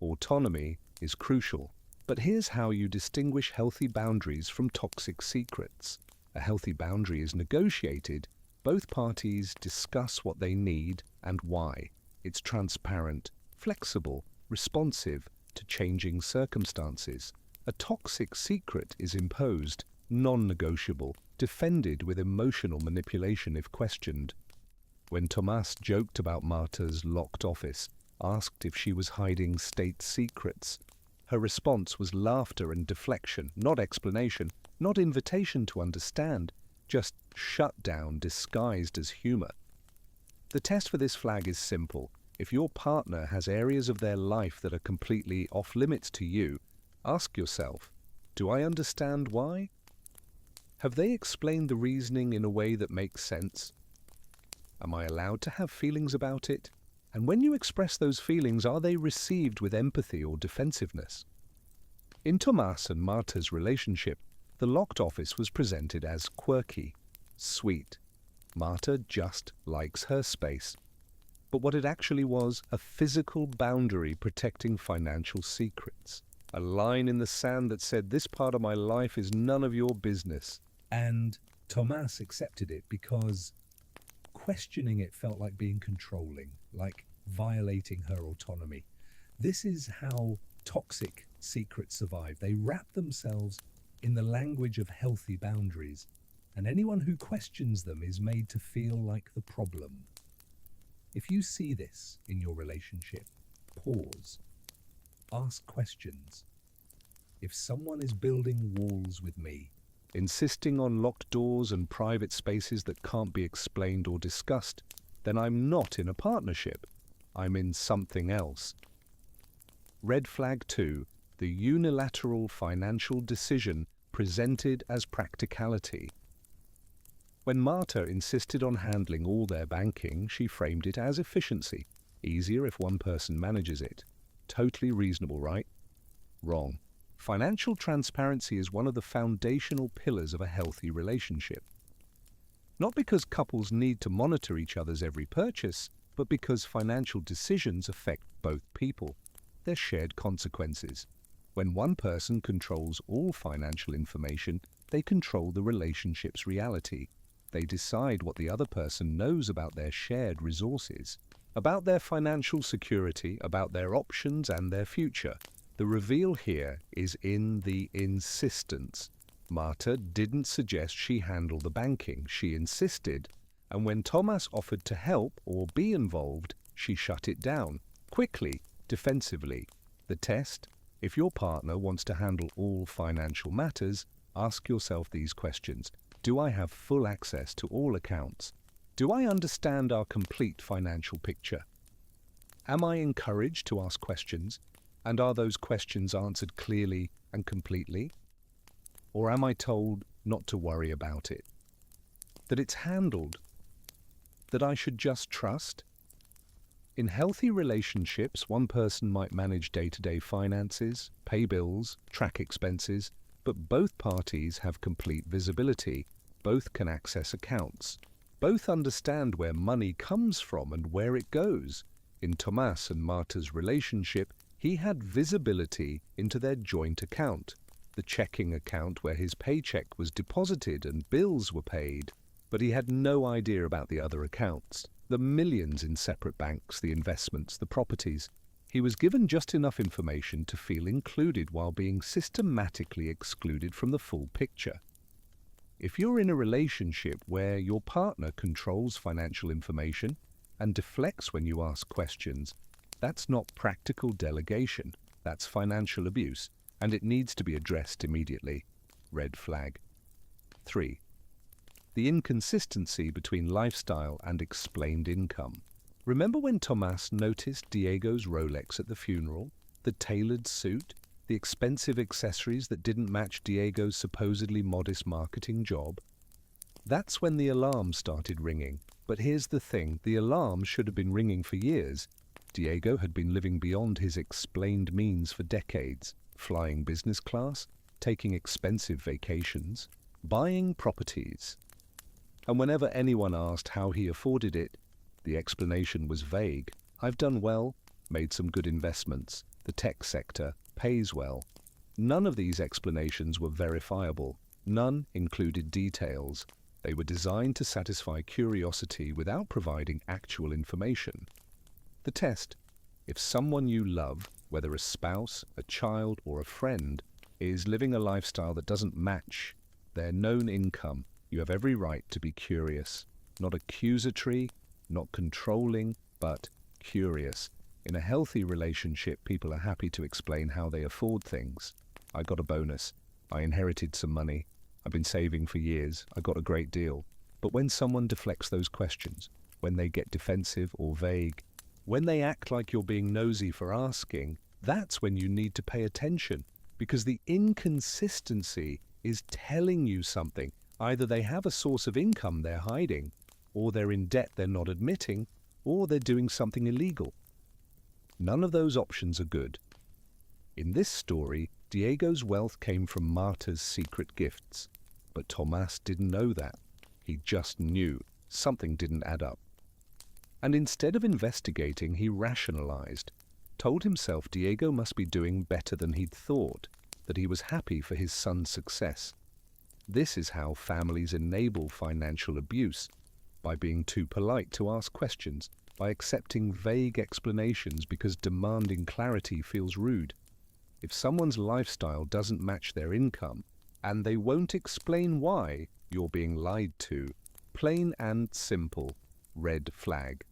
Autonomy is crucial. But here's how you distinguish healthy boundaries from toxic secrets. A healthy boundary is negotiated. Both parties discuss what they need and why. It's transparent, flexible, responsive to changing circumstances. A toxic secret is imposed, non-negotiable, defended with emotional manipulation if questioned. When Tomas joked about Marta's locked office, asked if she was hiding state secrets, her response was laughter and deflection, not explanation, not invitation to understand, just shutdown disguised as humor. The test for this flag is simple. If your partner has areas of their life that are completely off limits to you, ask yourself, do I understand why? Have they explained the reasoning in a way that makes sense? Am I allowed to have feelings about it? And when you express those feelings, are they received with empathy or defensiveness? In Tomas and Marta's relationship, the locked office was presented as quirky, sweet. Marta just likes her space. But what it actually was, a physical boundary protecting financial secrets. A line in the sand that said, this part of my life is none of your business. And Tomas accepted it because questioning it felt like being controlling, like violating her autonomy. This is how Toxic secrets survive. They wrap themselves in the language of healthy boundaries, and anyone who questions them is made to feel like the problem. If you see this in your relationship, pause. Ask questions. If someone is building walls with me, insisting on locked doors and private spaces that can't be explained or discussed, then I'm not in a partnership. I'm in something else. Red flag 2. The unilateral financial decision presented as practicality. When Marta insisted on handling all their banking, she framed it as efficiency. Easier if one person manages it. Totally reasonable, right? Wrong. Financial transparency is one of the foundational pillars of a healthy relationship. Not because couples need to monitor each other's every purchase, but because financial decisions affect both people. They're shared consequences. When one person controls all financial information, they control the relationship's reality. They decide what the other person knows about their shared resources, about their financial security, about their options and their future. The reveal here is in the insistence. Marta didn't suggest she handle the banking, she insisted, and when Thomas offered to help or be involved, she shut it down, quickly, defensively. The test: if your partner wants to handle all financial matters, ask yourself these questions. Do I have full access to all accounts? Do I understand our complete financial picture? Am I encouraged to ask questions? And are those questions answered clearly and completely? Or am I told not to worry about it? That it's handled? That I should just trust? In healthy relationships, one person might manage day-to-day finances, pay bills, track expenses, but both parties have complete visibility. Both can access accounts. Both understand where money comes from and where it goes. In Thomas and Marta's relationship, he had visibility into their joint account, the checking account where his paycheck was deposited and bills were paid, but he had no idea about the other accounts, the millions in separate banks, the investments, the properties. He was given just enough information to feel included while being systematically excluded from the full picture. If you're in a relationship where your partner controls financial information and deflects when you ask questions, that's not practical delegation, that's financial abuse, and it needs to be addressed immediately. Red flag. 3. The inconsistency between lifestyle and explained income. Remember when Thomas noticed Diego's Rolex at the funeral, the tailored suit, the expensive accessories that didn't match Diego's supposedly modest marketing job? That's when the alarm started ringing. But here's the thing, the alarm should have been ringing for years. Diego had been living beyond his explained means for decades, flying business class, taking expensive vacations, buying properties. And whenever anyone asked how he afforded it, the explanation was vague. I've done well, made some good investments, the tech sector pays well. None of these explanations were verifiable. None included details. They were designed to satisfy curiosity without providing actual information. The test: if someone you love, whether a spouse, a child, or a friend, is living a lifestyle that doesn't match their known income, you have every right to be curious. Not accusatory, not controlling, but curious. In a healthy relationship, people are happy to explain how they afford things. I got a bonus. I inherited some money. I've been saving for years. I got a great deal. But when someone deflects those questions, when they get defensive or vague, when they act like you're being nosy for asking, that's when you need to pay attention, because the inconsistency is telling you something. Either they have a source of income they're hiding, or they're in debt they're not admitting, or they're doing something illegal. None of those options are good. In this story, Diego's wealth came from Marta's secret gifts, but Thomas didn't know that. He just knew something didn't add up. And instead of investigating, he rationalized, told himself Diego must be doing better than he'd thought, that he was happy for his son's success. This is how families enable financial abuse, by being too polite to ask questions, by accepting vague explanations because demanding clarity feels rude. if someone's lifestyle doesn't match their income, and they won't explain why, you're being lied to. Plain and simple. Red flag.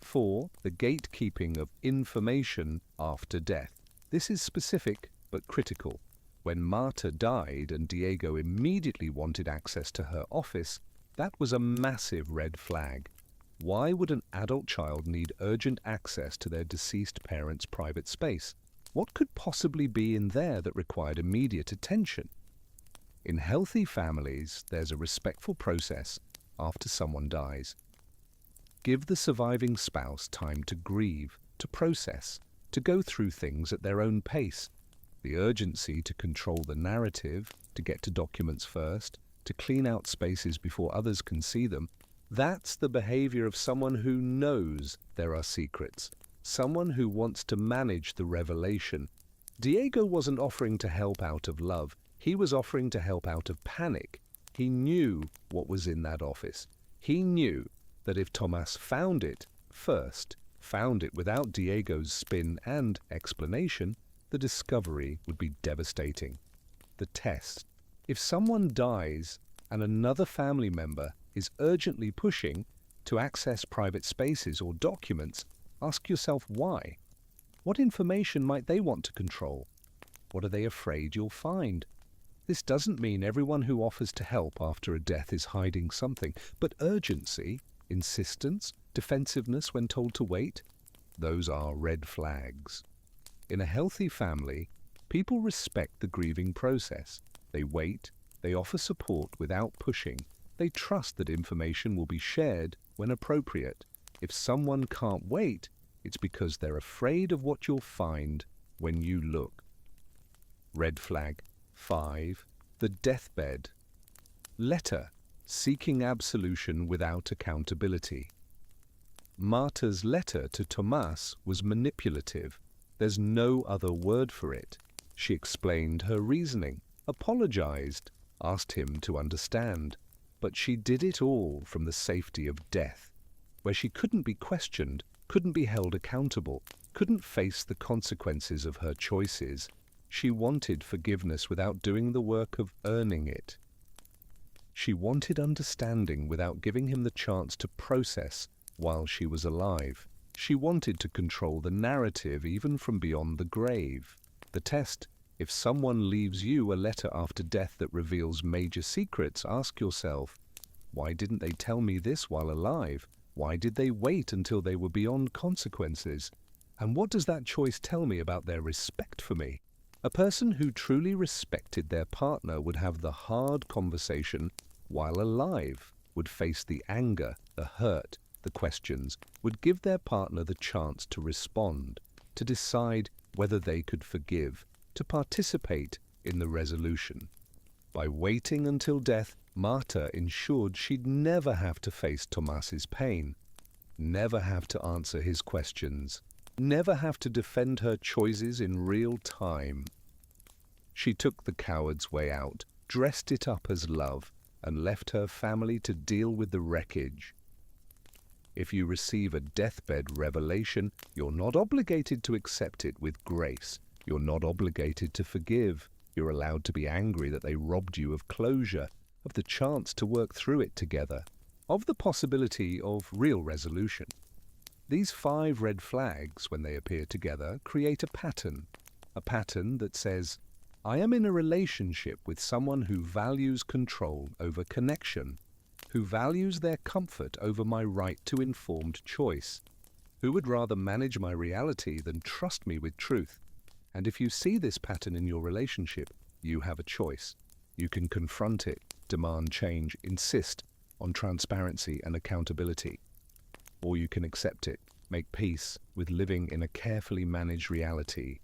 4. The gatekeeping of information after death. This is specific but critical. When Marta died and Diego immediately wanted access to her office, that was a massive red flag. Why would an adult child need urgent access to their deceased parents' private space? What could possibly be in there that required immediate attention? In healthy families, there's a respectful process after someone dies. Give the surviving spouse time to grieve, to process, to go through things at their own pace. The urgency to control the narrative, to get to documents first, to clean out spaces before others can see them, that's the behavior of someone who knows there are secrets, someone who wants to manage the revelation. Diego wasn't offering to help out of love. He was offering to help out of panic. He knew what was in that office. He knew that if Tomas found it first, found it without Diego's spin and explanation, the discovery would be devastating. The test. If someone dies and another family member is urgently pushing to access private spaces or documents, ask yourself why. What information might they want to control? What are they afraid you'll find? This doesn't mean everyone who offers to help after a death is hiding something, but urgency, insistence, defensiveness when told to wait, those are red flags. In a healthy family, people respect the grieving process. They wait, they offer support without pushing, they trust that information will be shared when appropriate. If someone can't wait, it's because they're afraid of what you'll find when you look. Red flag 5. The deathbed. Letter seeking absolution without accountability. Marta's letter to Tomas was manipulative. There's no other word for it. She explained her reasoning, apologized, asked him to understand. But she did it all from the safety of death, where she couldn't be questioned, couldn't be held accountable, couldn't face the consequences of her choices. She wanted forgiveness without doing the work of earning it. She wanted understanding without giving him the chance to process while she was alive. She wanted to control the narrative even from beyond the grave. The test: if someone leaves you a letter after death that reveals major secrets, ask yourself, why didn't they tell me this while alive? Why did they wait until they were beyond consequences? And what does that choice tell me about their respect for me? A person who truly respected their partner would have the hard conversation while alive, would face the anger, the hurt, the questions, would give their partner the chance to respond, to decide whether they could forgive, to participate in the resolution. By waiting until death, Marta ensured she'd never have to face Tomas's pain, never have to answer his questions, never have to defend her choices in real time. She took the coward's way out, dressed it up as love, and left her family to deal with the wreckage. If you receive a deathbed revelation, you're not obligated to accept it with grace. You're not obligated to forgive. You're allowed to be angry that they robbed you of closure, of the chance to work through it together, of the possibility of real resolution. These 5 red flags, when they appear together, create a pattern that says, I am in a relationship with someone who values control over connection, who values their comfort over my right to informed choice, who would rather manage my reality than trust me with truth. And if you see this pattern in your relationship, you have a choice. You can confront it, demand change, insist on transparency and accountability. Or you can accept it, make peace with living in a carefully managed reality,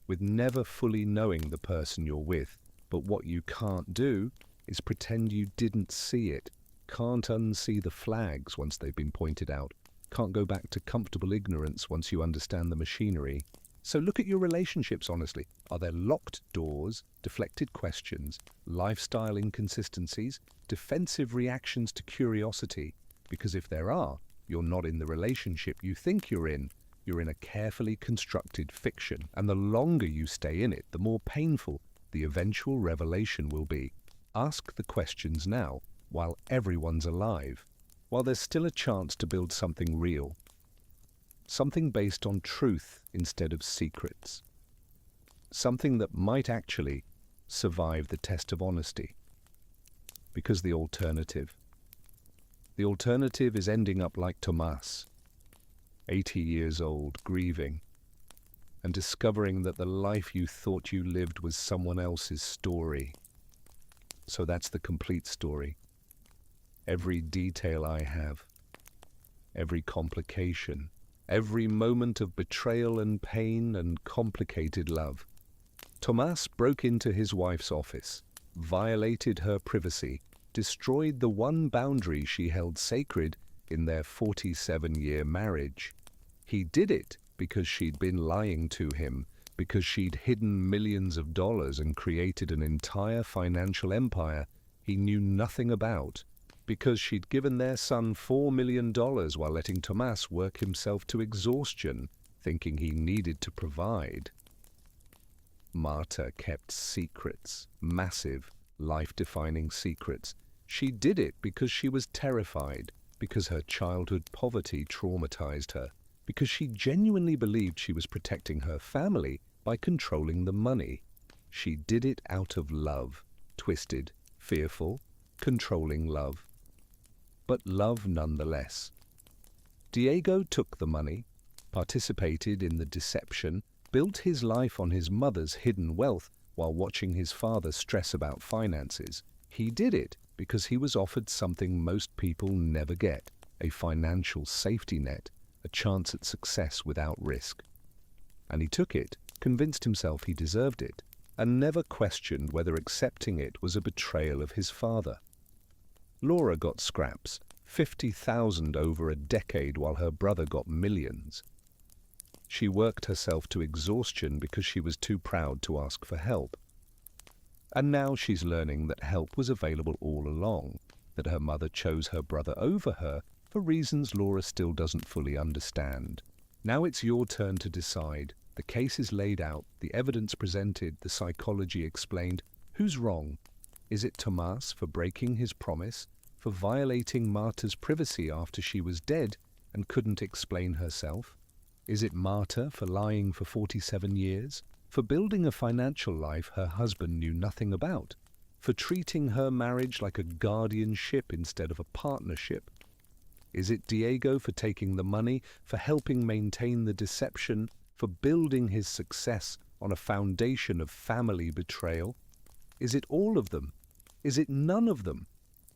with never fully knowing the person you're with. But what you can't do is pretend you didn't see it, can't unsee the flags once they've been pointed out, can't go back to comfortable ignorance once you understand the machinery. So look at your relationships honestly. Are there locked doors, deflected questions, lifestyle inconsistencies, defensive reactions to curiosity? Because if there are, you're not in the relationship you think you're in. You're in a carefully constructed fiction, and the longer you stay in it, the more painful the eventual revelation will be. Ask the questions now, while everyone's alive, while there's still a chance to build something real, something based on truth instead of secrets, something that might actually survive the test of honesty. Because the alternative is ending up like Tomas, 80 years old, grieving, and discovering that the life you thought you lived was someone else's story. So that's the complete story. Every detail I have, every complication, every moment of betrayal and pain and complicated love. Tomas broke into his wife's office, violated her privacy, destroyed the one boundary she held sacred in their 47-year marriage. He did it because she'd been lying to him, because she'd hidden millions of dollars and created an entire financial empire he knew nothing about, because she'd given their son $4 million while letting Tomas work himself to exhaustion, thinking he needed to provide. Marta kept secrets, massive, life-defining secrets. She did it because she was terrified, because her childhood poverty traumatized her, because she genuinely believed she was protecting her family by controlling the money. She did it out of love, twisted, fearful, controlling love. But love nonetheless. Diego took the money, participated in the deception, built his life on his mother's hidden wealth while watching his father stress about finances. He did it because he was offered something most people never get, a financial safety net, a chance at success without risk. And he took it, convinced himself he deserved it, and never questioned whether accepting it was a betrayal of his father. Laura got scraps, 50,000 over a decade while her brother got millions. She worked herself to exhaustion because she was too proud to ask for help. And now she's learning that help was available all along, that her mother chose her brother over her for reasons Laura still doesn't fully understand. Now it's your turn to decide. The case is laid out, the evidence presented, the psychology explained. Who's wrong? Is it Tomas for breaking his promise, for violating Marta's privacy after she was dead and couldn't explain herself? Is it Marta for lying for 47 years, for building a financial life her husband knew nothing about, for treating her marriage like a guardianship instead of a partnership? Is it Diego for taking the money, for helping maintain the deception, for building his success on a foundation of family betrayal? Is it all of them? Is it none of them?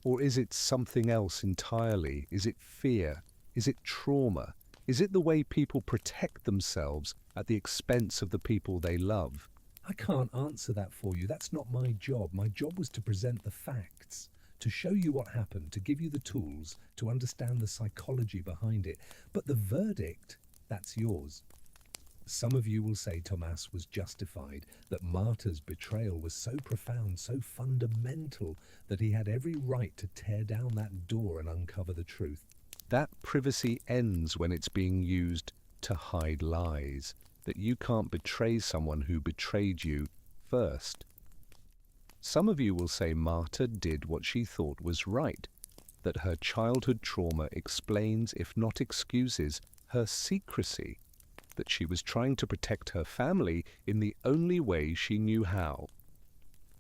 Or is it something else entirely? Is it fear? Is it trauma? Is it the way people protect themselves at the expense of the people they love? I can't answer that for you. That's not my job. My job was to present the facts, to show you what happened, to give you the tools to understand the psychology behind it. But the verdict, that's yours. Some of you will say Tomas was justified, that Marta's betrayal was so profound, so fundamental, that he had every right to tear down that door and uncover the truth. That privacy ends when it's being used to hide lies, that you can't betray someone who betrayed you first. Some of you will say Marta did what she thought was right, that her childhood trauma explains, if not excuses, her secrecy, that she was trying to protect her family in the only way she knew how,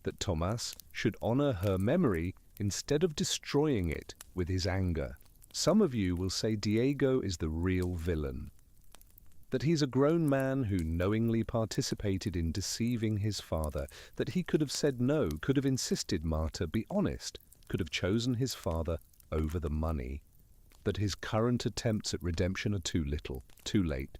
that Tomas should honor her memory instead of destroying it with his anger. Some of you will say Diego is the real villain, that he's a grown man who knowingly participated in deceiving his father, that he could have said no, could have insisted Marta be honest, could have chosen his father over the money, that his current attempts at redemption are too little, too late.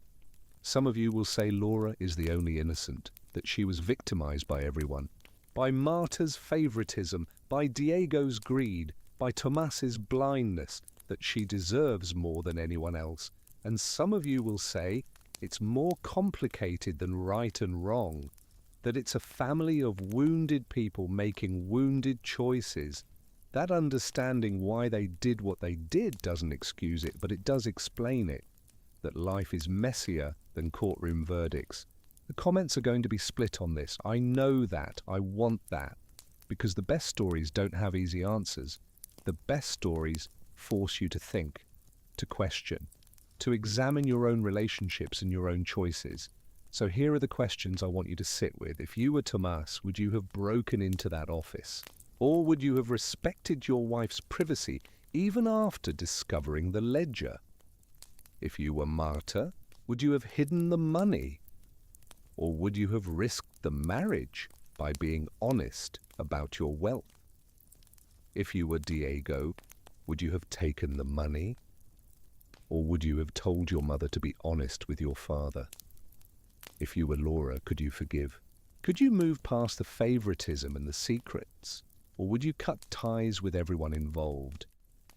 Some of you will say Laura is the only innocent, that she was victimized by everyone, by Marta's favoritism, by Diego's greed, by Tomas's blindness, that she deserves more than anyone else. And some of you will say it's more complicated than right and wrong, that it's a family of wounded people making wounded choices. That understanding why they did what they did doesn't excuse it, but it does explain it. that life is messier than courtroom verdicts. The comments are going to be split on this. I know that. I want that. Because the best stories don't have easy answers. The best stories force you to think, to question, to examine your own relationships and your own choices. So here are the questions I want you to sit with. If you were Tomas, would you have broken into that office? Or would you have respected your wife's privacy even after discovering the ledger? If you were Marta, would you have hidden the money? Or would you have risked the marriage by being honest about your wealth? If you were Diego, would you have taken the money? Or would you have told your mother to be honest with your father? If you were Laura, could you forgive? Could you move past the favoritism and the secrets? Or would you cut ties with everyone involved?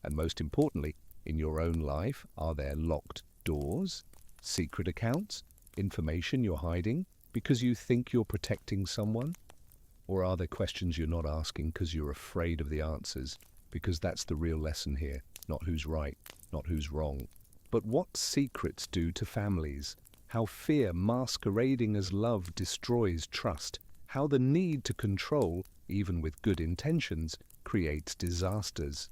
And most importantly, in your own life, are there locked doors, secret accounts, information you're hiding because you think you're protecting someone? Or are there questions you're not asking because you're afraid of the answers? Because that's the real lesson here, not who's right, not who's wrong. But what secrets do to families? How fear masquerading as love destroys trust. How the need to control, even with good intentions, creates disasters.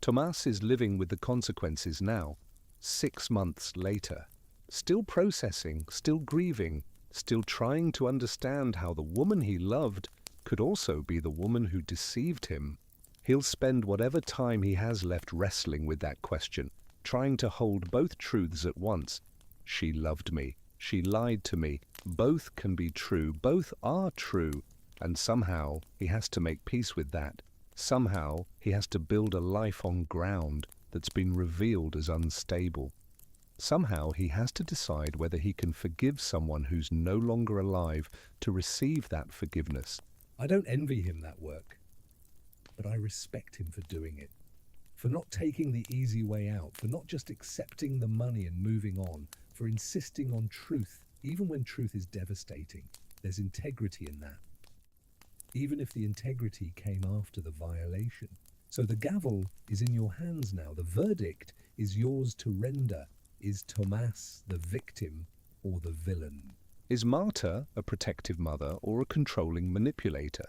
Tomas is living with the consequences now, 6 months later. Still processing, still grieving, still trying to understand how the woman he loved could also be the woman who deceived him. He'll spend whatever time he has left wrestling with that question, trying to hold both truths at once. She loved me. She lied to me. Both can be true. Both are true. And somehow he has to make peace with that. Somehow he has to build a life on ground that's been revealed as unstable. Somehow he has to decide whether he can forgive someone who's no longer alive to receive that forgiveness. I don't envy him that work, but I respect him for doing it. For not taking the easy way out, for not just accepting the money and moving on, for insisting on truth, even when truth is devastating. There's integrity in that. Even if the integrity came after the violation. So the gavel is in your hands now. The verdict is yours to render. Is Tomas the victim or the villain? Is Marta a protective mother or a controlling manipulator?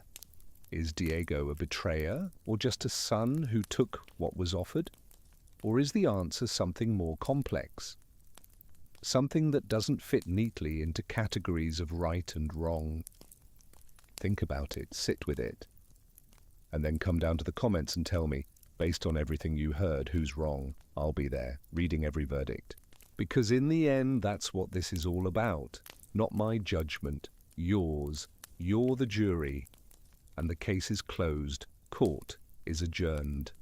Is Diego a betrayer or just a son who took what was offered? Or is the answer something more complex? Something that doesn't fit neatly into categories of right and wrong? Think about it, sit with it, and then come down to the comments and tell me, based on everything you heard, who's wrong. I'll be there, reading every verdict. Because in the end, that's what this is all about. Not my judgment, yours. You're the jury. And the case is closed. Court is adjourned.